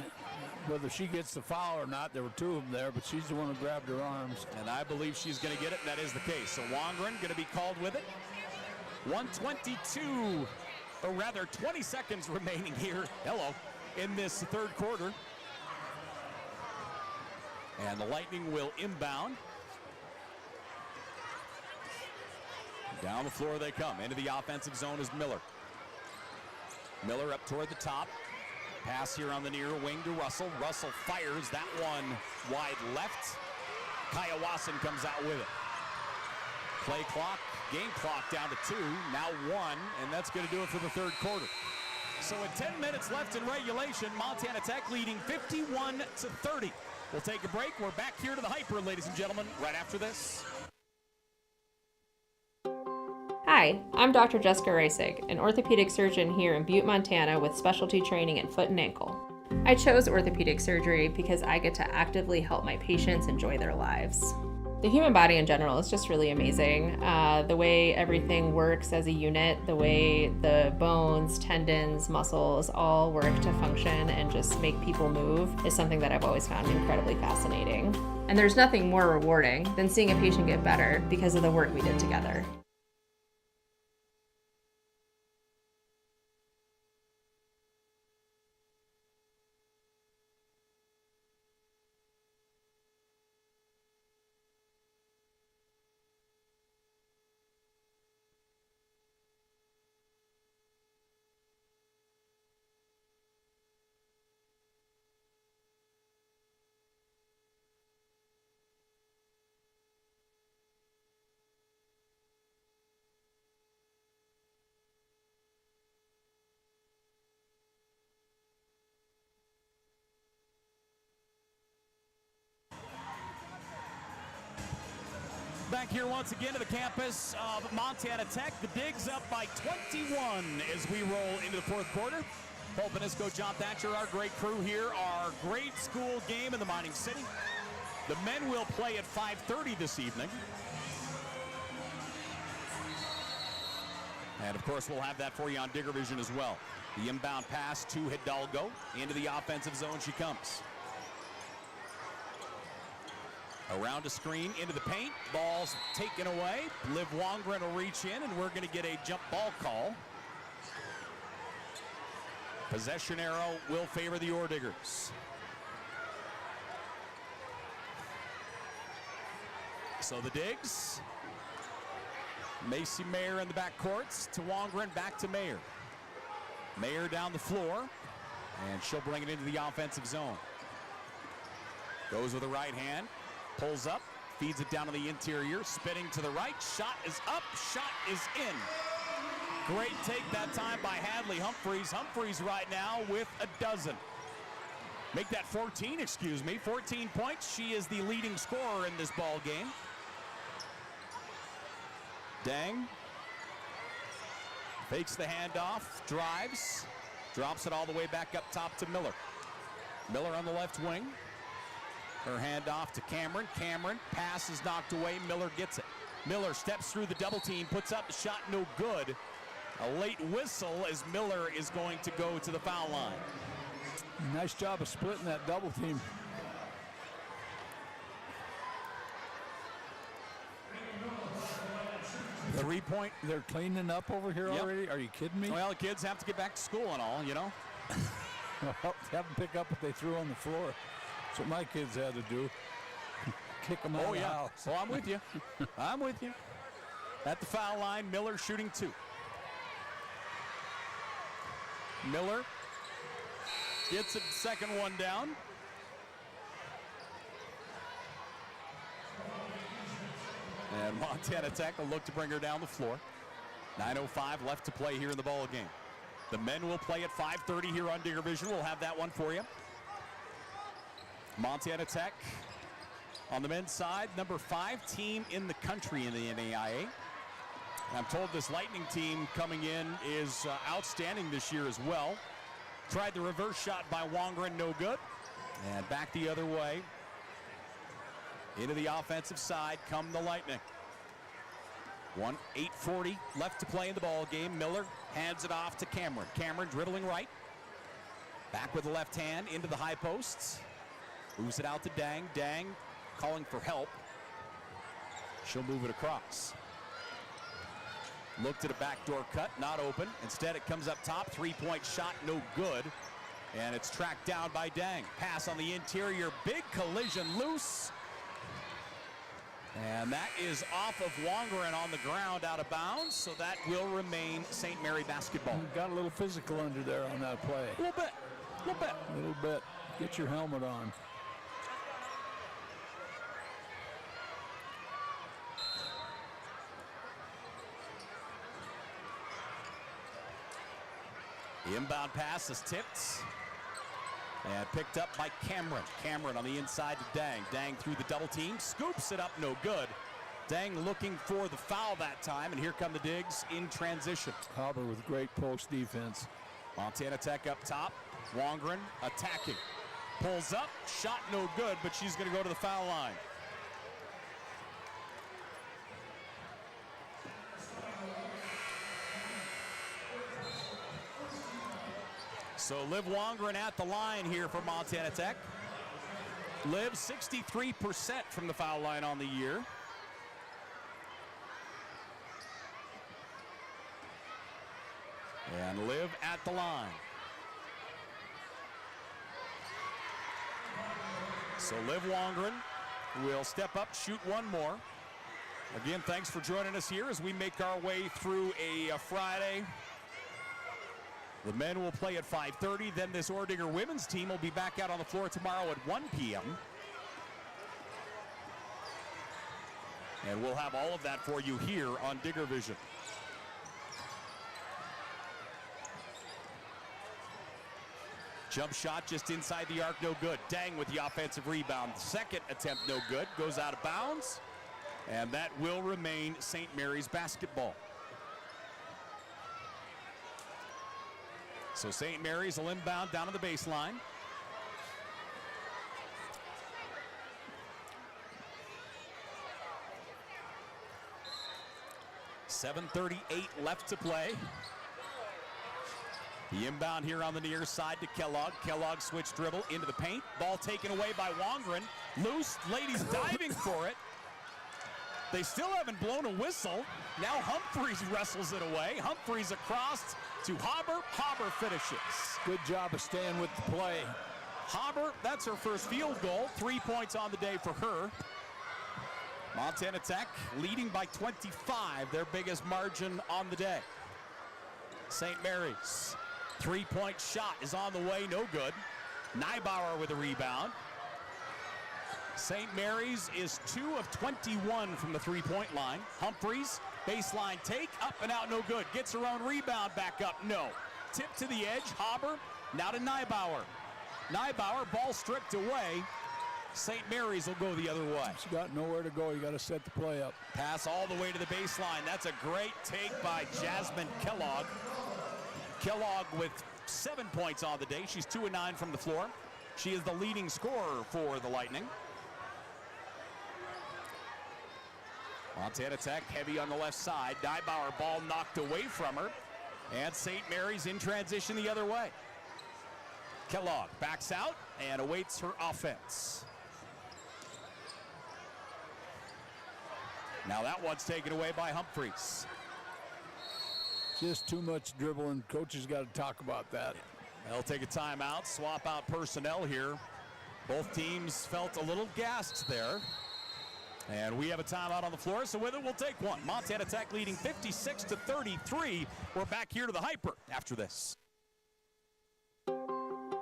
whether she gets the foul or not, there were 2 of them there, but she's the one who grabbed her arms. And I believe she's going to get it, and that is the case. So Wongren going to be called with it. 1:22, or rather 20 seconds remaining here, in this third quarter. And the Lightning will inbound. Down the floor they come. Into the offensive zone is Miller. Miller up toward the top. Pass here on the near wing to Russell. Russell fires that one wide left. Kaya Wasson comes out with it. Play clock, game clock down to 2, now 1, and that's going to do it for the third quarter. So with 10 minutes left in regulation, Montana Tech leading 51-30. We'll take a break. We're back here to the Hyper, ladies and gentlemen, right after this. Hi, Hi, I'm Dr. Jessica Reisig, an orthopedic surgeon here in Butte, Montana with specialty training in foot and ankle. I chose orthopedic surgery because I get to actively help my patients enjoy their lives. The human body in general is just really amazing. The way everything works as a unit, the way the bones, tendons, muscles all work to function and just make people move is something that I've always found incredibly fascinating. And there's nothing more rewarding than seeing a patient get better because of the work we did together. Back here once again to the campus of Montana Tech. The Digs up by 21 as we roll into the fourth quarter. Paul Benisco, John Thatcher, our great crew here. Our grade school game in the Mining City. The men will play at 5:30 this evening. And of course, we'll have that for you on Digger Vision as well. The inbound pass to Hidalgo. Into the offensive zone she comes. Around a screen, into the paint. Ball's taken away. Liv Wongren will reach in, and we're going to get a jump ball call. Possession arrow will favor the Ore Diggers. So the Digs. Macy Mayer in the back courts to Wongren, back to Mayer. Mayer down the floor, and she'll bring it into the offensive zone. Goes with the right hand. Pulls up, feeds it down to the interior, spinning to the right. Shot is up, shot is in. Great take that time by Hadley Humphreys. Humphreys right now with a dozen. Make that 14, excuse me. 14 points. She is the leading scorer in this ball game. Dang. Fakes the handoff, drives, drops it all the way back up top to Miller. Miller on the left wing. Her handoff to Cameron. Cameron, pass is knocked away. Miller gets it. Miller steps through the double team, puts up the shot, no good. A late whistle as Miller is going to go to the foul line. Nice job of splitting that double team. Three-point. They're cleaning up over here already? Are you kidding me? Well, the kids have to get back to school and all, you know. Well, have them pick up what they threw on the floor. That's what my kids had to do. Kick them out of the house. Oh, I'm with you. I'm with you. At the foul line, Miller shooting two. Miller gets a second one down. And Montana Tech will look to bring her down the floor. 9:05 left to play here in the ball game. The men will play at 5:30 here on Digger Vision. We'll have that one for you. Montana Tech on the men's side, number 5 team in the country in the NAIA. And I'm told this Lightning team coming in is outstanding this year as well. Tried the reverse shot by Wongren, no good. And back the other way. Into the offensive side come the Lightning. 8:40 left to play in the ball game. Miller hands it off to Cameron. Cameron dribbling right. Back with the left hand into the high posts. Moves it out to Dang. Dang calling for help. She'll move it across. Looked at a backdoor cut, not open. Instead, it comes up top. Three-point shot, no good. And it's tracked down by Dang. Pass on the interior. Big collision, loose. And that is off of Wongren on the ground, out of bounds. So that will remain St. Mary basketball. Got a little physical under there on that play. A little bit. A little bit. A little bit. Get your helmet on. The inbound pass is tipped and picked up by Cameron. Cameron on the inside to Dang. Dang through the double team, scoops it up, no good. Dang looking for the foul that time, and here come the digs in transition. Hauber with great post defense. Montana Tech up top. Wongren attacking. Pulls up, shot no good, but she's going to go to the foul line. So Liv Wongren at the line here for Montana Tech. Liv 63% from the foul line on the year. And Liv at the line. So Liv Wongren will step up, shoot one more. Again, thanks for joining us here as we make our way through a Friday. The men will play at 5:30. Then this Ordinger women's team will be back out on the floor tomorrow at 1 p.m. And we'll have all of that for you here on Digger Vision. Jump shot just inside the arc, no good. Dang with the offensive rebound. Second attempt, no good. Goes out of bounds. And that will remain St. Mary's basketball. So St. Mary's will inbound down to the baseline. .738 left to play. The inbound here on the near side to Kellogg. Kellogg switch dribble into the paint. Ball taken away by Wongren. Loose, ladies diving for it. They still haven't blown a whistle. Now Humphreys wrestles it away. Humphreys across to Hauber. Hauber finishes. Good job of staying with the play. Hauber, that's her first field goal. 3 points on the day for her. Montana Tech leading by 25, their biggest margin on the day. St. Mary's, three-point shot is on the way, no good. Neibauer with a rebound. St. Mary's is 2 of 21 from the three-point line. Humphreys, baseline take, up and out, no good. Gets her own rebound back up, no. Tip to the edge, Hauber, now to Neibauer. Neibauer, ball stripped away. St. Mary's will go the other way. She's got nowhere to go. You got to set the play up. Pass all the way to the baseline. That's a great take by Jasmine Kellogg. Kellogg with 7 points on the day. She's 2 of 9 from the floor. She is the leading scorer for the Lightning. Montana Tech heavy on the left side. Neibauer, ball knocked away from her. And St. Mary's in transition the other way. Kellogg backs out and awaits her offense. Now that one's taken away by Humphreys. Just too much dribbling. Coaches got to talk about that. They'll take a timeout, swap out personnel here. Both teams felt a little gassed there. And we have a timeout on the floor, so with it, we'll take one. Montana Tech leading 56-33. We're back here to the Hyper after this.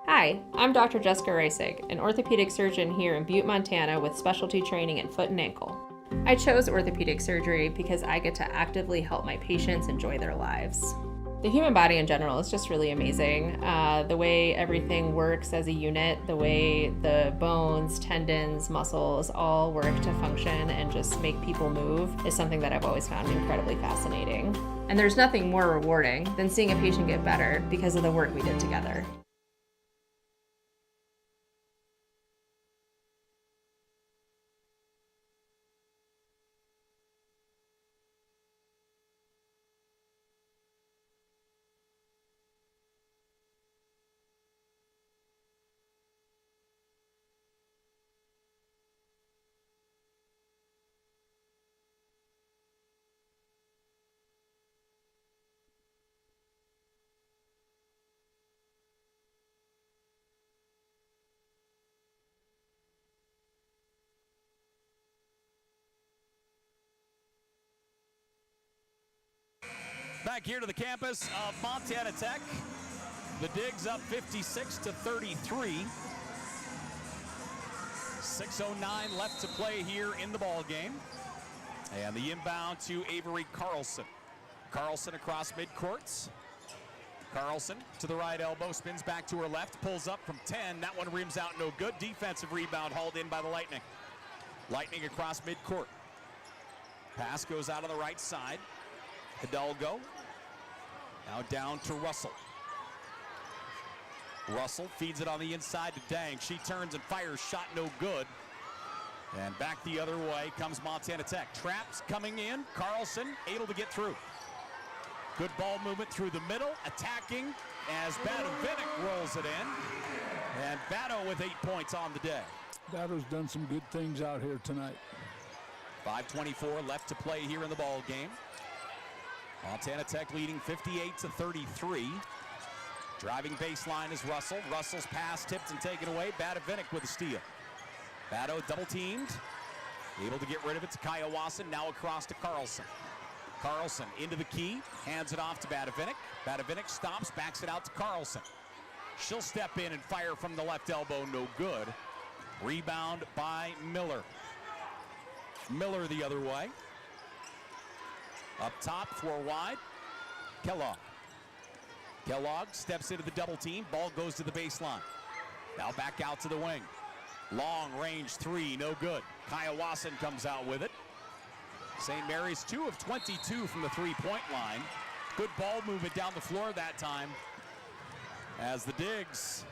Hi, I'm Dr. Jessica Reisig, an orthopedic surgeon here in Butte, Montana with specialty training in foot and ankle. I chose orthopedic surgery because I get to actively help my patients enjoy their lives. The human body in general is just really amazing. The way everything works as a unit, the way the bones, tendons, muscles all work to function and just make people move is something that I've always found incredibly fascinating. And there's nothing more rewarding than seeing a patient get better because of the work we did together. Back here to the campus of Montana Tech. The Digs up 56-33. 6:09 left to play here in the ball game. And the inbound to Avery Carlson. Carlson across midcourts. Carlson to the right elbow, spins back to her left, pulls up from 10. That one rims out, no good. Defensive rebound hauled in by the Lightning. Lightning across midcourt. Pass goes out on the right side. Hidalgo. Now down to Russell. Russell feeds it on the inside to Dang. She turns and fires, shot no good. And back the other way comes Montana Tech. Traps coming in. Carlson able to get through. Good ball movement through the middle. Attacking as Badovinik rolls it in. And Bado with 8 points on the day. Bado's done some good things out here tonight. 5:24 left to play here in the ball game. Montana Tech leading 58-33. Driving baseline is Russell. Russell's pass tipped and taken away. Badovinik with a steal. Bado double teamed. Able to get rid of it to Kaya Wasson. Now across to Carlson. Carlson into the key. Hands it off to Badovinik. Badovinik stops, backs it out to Carlson. She'll step in and fire from the left elbow. No good. Rebound by Miller. Miller the other way. Up top, 4 wide. Kellogg. Kellogg steps into the double team. Ball goes to the baseline. Now back out to the wing. Long range 3, no good. Kaya Wasson comes out with it. St. Mary's 2 of 22 from the 3-point line. Good ball movement down the floor that time. As the Digs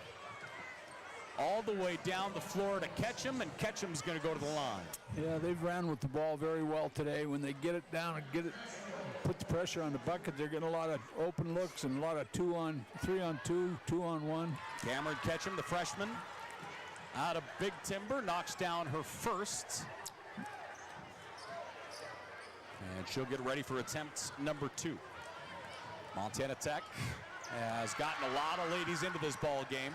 all the way down the floor to Ketchum, and Ketchum's going to go to the line. Yeah, they've ran with the ball very well today. When they get it down and get it, put the pressure on the bucket, they're getting a lot of open looks and a lot of 3-on-2, 2-on-1. Cameron Ketchum, the freshman, out of Big Timber, knocks down her first. And she'll get ready for attempt number 2. Montana Tech has gotten a lot of ladies into this ball game.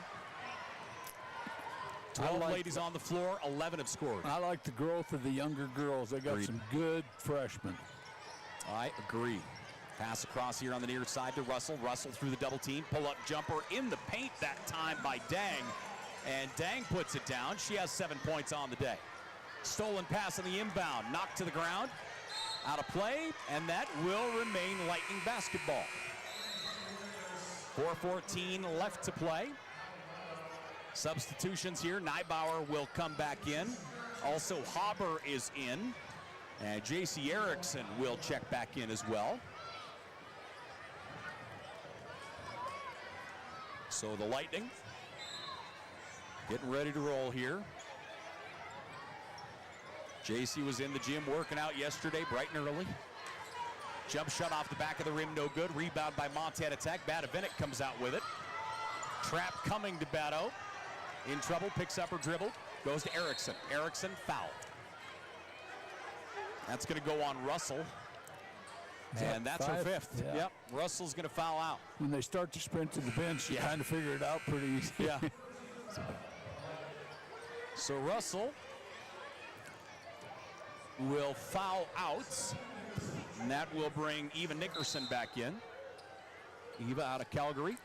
12 ladies on the floor, 11 have scored. I like the growth of the younger girls. They got some good freshmen. I agree. Pass across here on the near side to Russell. Russell through the double team. Pull-up jumper in the paint that time by Dang. And Dang puts it down. She has 7 points on the day. Stolen pass on the inbound. Knocked to the ground. Out of play. And that will remain Lightning basketball. 4:14 left to play. Substitutions here. Neibauer will come back in. Also, Haber is in. And J.C. Erickson will check back in as well. So the Lightning getting ready to roll here. J.C. was in the gym working out yesterday, bright and early. Jump shot off the back of the rim, no good. Rebound by Montana Tech. Badovinik comes out with it. Trap coming to Bado. In trouble, picks up her dribble, goes to Erickson. Erickson foul. That's going to go on Russell. And that's her 5th. Yeah. Yep, Russell's going to foul out. When they start to sprint to the bench, you kind of figure it out pretty easy. Yeah. So Russell will foul out. And that will bring Eva Nickerson back in. Eva out of Calgary.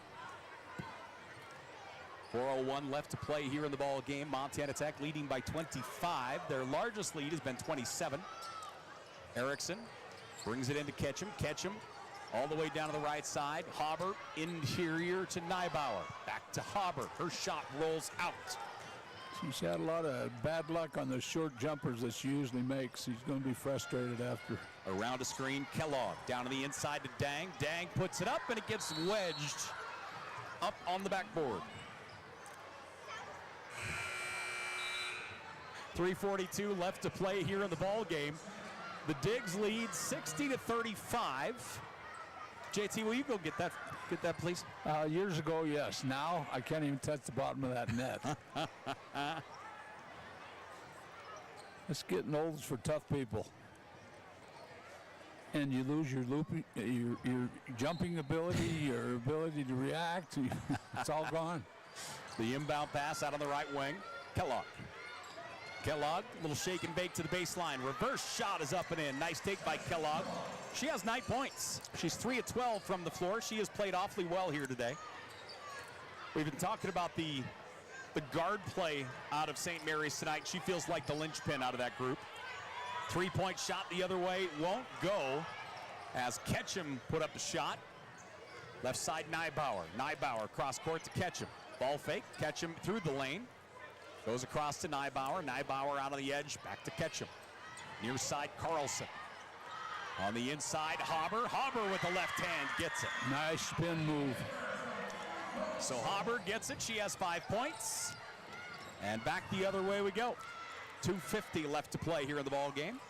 4:01 left to play here in the ball game. Montana Tech leading by 25. Their largest lead has been 27. Erickson brings it into Ketchum. Ketchum all the way down to the right side. Haber interior to Neibauer. Back to Haber. Her shot rolls out. She's had a lot of bad luck on those short jumpers that she usually makes. She's going to be frustrated after. Around a screen, Kellogg down to the inside to Dang. Dang puts it up and it gets wedged up on the backboard. 3:42 left to play here in the ball game. The Digs lead 60-35. JT, will you go get that, please? Years ago, yes. Now I can't even touch the bottom of that net. It's getting old for tough people. And you lose your looping, your jumping ability, your ability to react. It's all gone. The inbound pass out on the right wing. Kellogg. Kellogg, a little shake and bake to the baseline. Reverse shot is up and in. Nice take by Kellogg. She has 9 points. She's 3 of 12 from the floor. She has played awfully well here today. We've been talking about the guard play out of St. Mary's tonight. She feels like the linchpin out of that group. 3-point shot the other way won't go as Ketchum put up the shot. Left side, Neibauer. Neibauer cross court to Ketchum. Ball fake. Ketchum through the lane. Goes across to Neibauer. Neibauer out on the edge. Back to Ketchum. Near side, Carlson. On the inside, Hauber with the left hand gets it. Nice spin move. So Hauber gets it. She has 5 points. And back the other way we go. 2:50 left to play here in the ball game.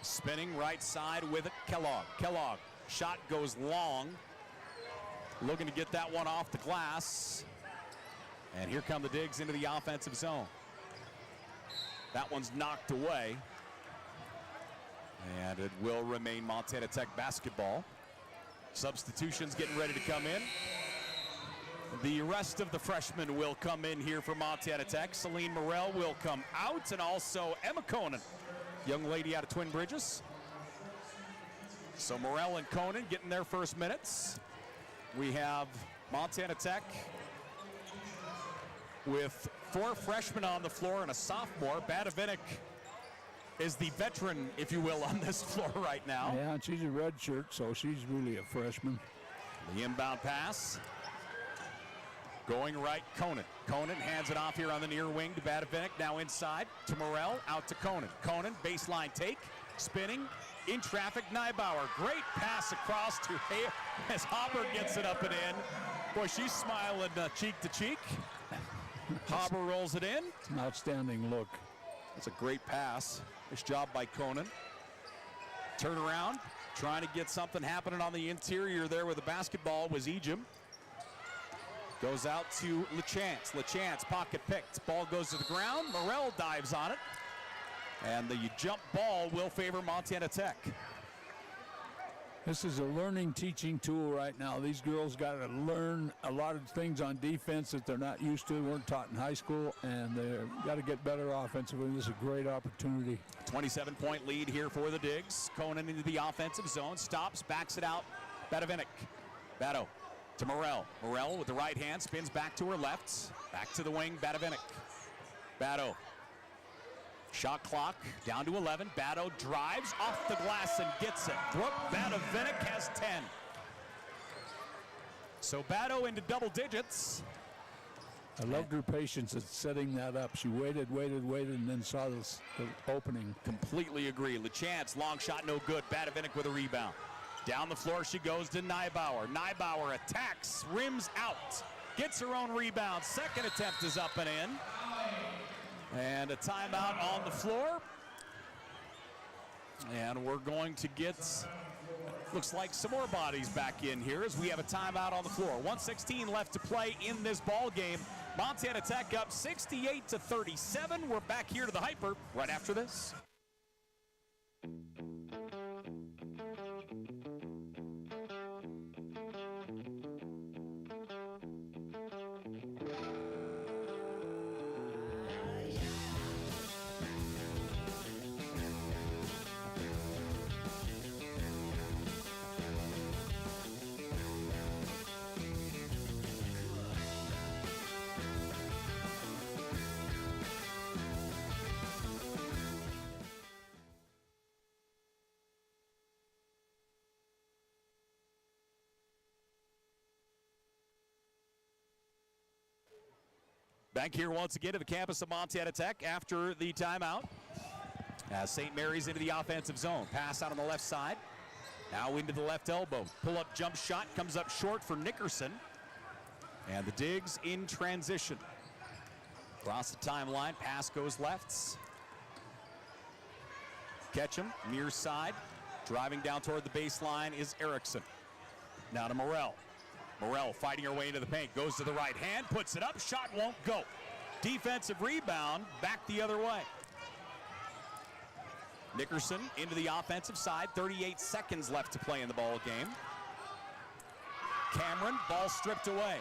Spinning right side with it, Kellogg. Kellogg, shot goes long. Looking to get that one off the glass. And here come the Digs into the offensive zone. That one's knocked away. And it will remain Montana Tech basketball. Substitutions getting ready to come in. The rest of the freshmen will come in here for Montana Tech. Celine Morrell will come out, and also Emma Conan, young lady out of Twin Bridges. So Morrell and Conan getting their first minutes. We have Montana Tech with 4 freshmen on the floor and a sophomore. Badavinik is the veteran, if you will, on this floor right now. Yeah, and she's a red shirt, so she's really a freshman. The inbound pass. Going right, Conan. Conan hands it off here on the near wing to Badavinik. Now inside to Morrell, out to Conan. Conan, baseline take, spinning, in traffic, Neibauer. Great pass across to Hale as Hauber gets it up and in. Boy, she's smiling cheek to cheek. Hauber rolls it in. It's an outstanding look. That's a great pass. Nice job by Conan. Turn around, trying to get something happening on the interior there with the basketball was Ejim. Goes out to LeChance. LeChance, pocket picked. Ball goes to the ground. Morrell dives on it. And the jump ball will favor Montana Tech. This is a learning, teaching tool right now. These girls got to learn a lot of things on defense that they're not used to, weren't taught in high school, and they've got to get better offensively. This is a great opportunity. 27-point lead here for the Digs. Conan into the offensive zone. Stops, backs it out. Badavinik. Bado to Morrell. Morrell with the right hand, spins back to her left. Back to the wing, Badavinik. Bado. Shot clock down to 11. Bado drives off the glass and gets it. Brooke Badavinik has 10. So Bado into double digits. I loved her patience at setting that up. She waited, and then saw the opening. Completely agree. LeChance, long shot, no good. Badavinik with a rebound. Down the floor she goes to Neibauer. Neibauer attacks, rims out, gets her own rebound. Second attempt is up and in. And a timeout on the floor. And we're going to get, looks like some more bodies back in here as we have a timeout on the floor. 1:16 left to play in this ball game. Montana Tech up 68-37. We're back here to the Hyper right after this. Back here once again to the campus of Montana Tech after the timeout. As St. Mary's into the offensive zone. Pass out on the left side. Now into the left elbow. Pull-up jump shot comes up short for Nickerson. And the Digs in transition. Across the timeline, pass goes left. Ketchum, near side. Driving down toward the baseline is Erickson. Now to Morrell. Morrell fighting her way into the paint, goes to the right hand, puts it up, shot won't go. Defensive rebound, back the other way. Nickerson into the offensive side, 38 seconds left to play in the ball game. Cameron, ball stripped away.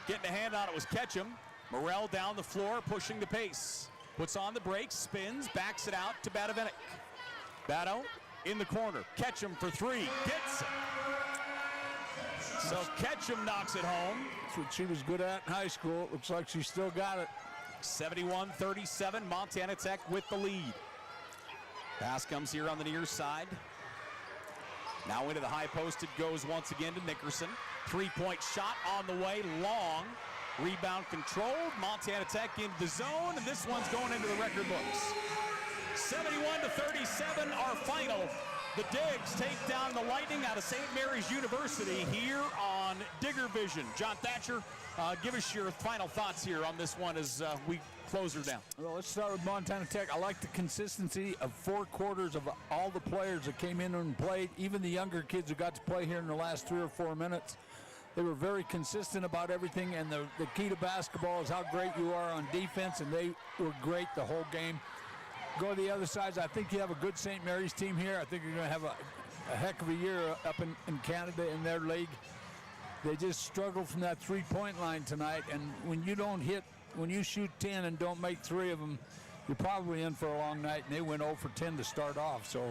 Getting a hand on it was Ketchum. Morrell down the floor, pushing the pace. Puts on the brakes, spins, backs it out to Badavinik. Bado in the corner, Ketchum for three, gets it. So Ketchum knocks it home. That's what she was good at in high school. It looks like she still got it. 71-37, Montana Tech with the lead. Pass comes here on the near side. Now into the high post it goes once again to Nickerson. Three-point shot on the way, long. Rebound controlled, Montana Tech into the zone, and this one's going into the record books. 71-37, our final. The Digs take down the Lightning out of St. Mary's University here on Digger Vision. John Thatcher, give us your final thoughts here on this one as we close her down. Well, let's start with Montana Tech. I like the consistency of 4 quarters of all the players that came in and played, even the younger kids who got to play here in the last 3 or 4 minutes. They were very consistent about everything, and the key to basketball is how great you are on defense, and they were great the whole game. Go to the other side. I think you have a good St. Mary's team here. I think you're going to have a heck of a year up in Canada in their league. They just struggled from that 3-point line tonight, and when you shoot 10 and don't make 3 of them, you're probably in for a long night, and they went 0 for 10 to start off. So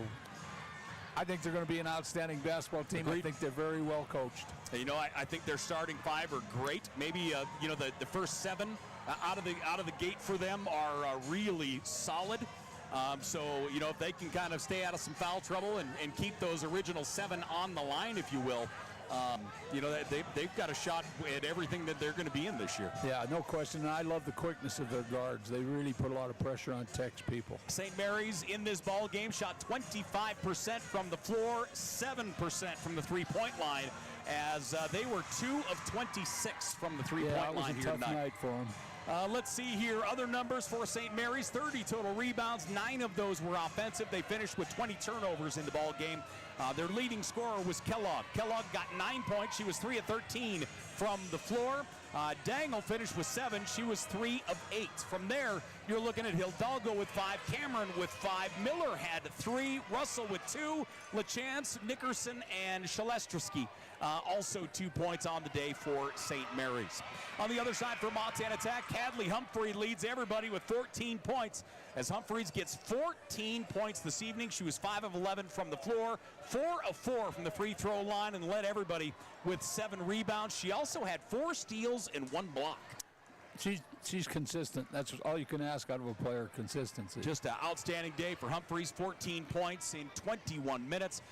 I think they're going to be an outstanding basketball team. Agreed. I think they're very well coached. You know, I think their starting 5 are great. Maybe the first 7 out of the gate for them are really solid. So, if they can kind of stay out of some foul trouble and keep those original 7 on the line, if you will, they've got a shot at everything that they're going to be in this year. Yeah, no question. And I love the quickness of their guards. They really put a lot of pressure on Tech's people. St. Mary's in this ball game shot 25% from the floor, 7% from the three-point line, as they were 2 of 26 from the three-point line here tonight. Yeah, it was a tough night for them. Let's see here. Other numbers for St. Mary's: 30 total rebounds. 9 of those were offensive. They finished with 20 turnovers in the ball game. Their leading scorer was Kellogg. Kellogg got 9 points. She was 3 of 13 from the floor. Dangle finished with 7. She was 3 of 8. From there, you're looking at Hidalgo with 5, Cameron with 5, Miller had 3, Russell with 2, LaChance, Nickerson, and Shalestrowski also 2 points on the day for St. Mary's. On the other side for Montana Tech, Hadley Humphrey leads everybody with 14 points, as Humphreys gets 14 points this evening. She was 5 of 11 from the floor, 4 of 4 from the free throw line, and led everybody with 7 rebounds. She also had 4 steals and 1 block. She's consistent. That's all you can ask out of a player, consistency. Just an outstanding day for Humphreys, 14 points in 21 minutes.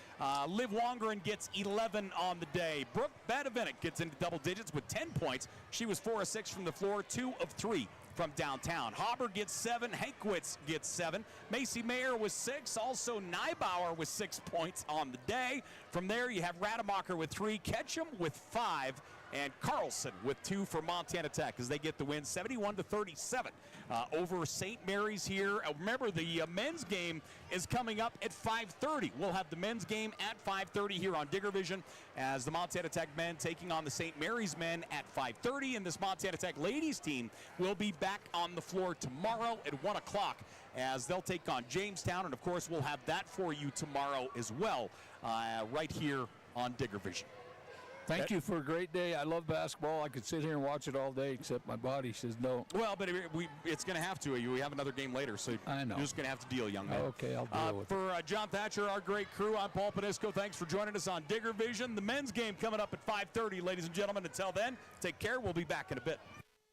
Liv Wongeren gets 11 on the day. Brooke Badavinik gets into double digits with 10 points. She was 4 of 6 from the floor, 2 of 3 from downtown. Hauber gets 7, Hankwitz gets 7. Macy Mayer was 6, also Neibauer with 6 points on the day. From there, you have Rademacher with 3, Ketchum with 5, and Carlson with 2 for Montana Tech as they get the win 71-37 over St. Mary's here. Remember, the men's game is coming up at 5:30. We'll have the men's game at 5:30 here on Digger Vision as the Montana Tech men taking on the St. Mary's men at 5:30. And this Montana Tech ladies team will be back on the floor tomorrow at 1 o'clock as they'll take on Jamestown. And, of course, we'll have that for you tomorrow as well right here on Digger Vision. Thank you for a great day. I love basketball. I could sit here and watch it all day, except my body says no. Well, but it's going to have to. We have another game later, so I know. You're just going to have to deal, young man. Okay, I'll deal with it. For John Thatcher, our great crew, I'm Paul Panisco. Thanks for joining us on Digger Vision. The men's game coming up at 5:30, ladies and gentlemen. Until then, take care. We'll be back in a bit.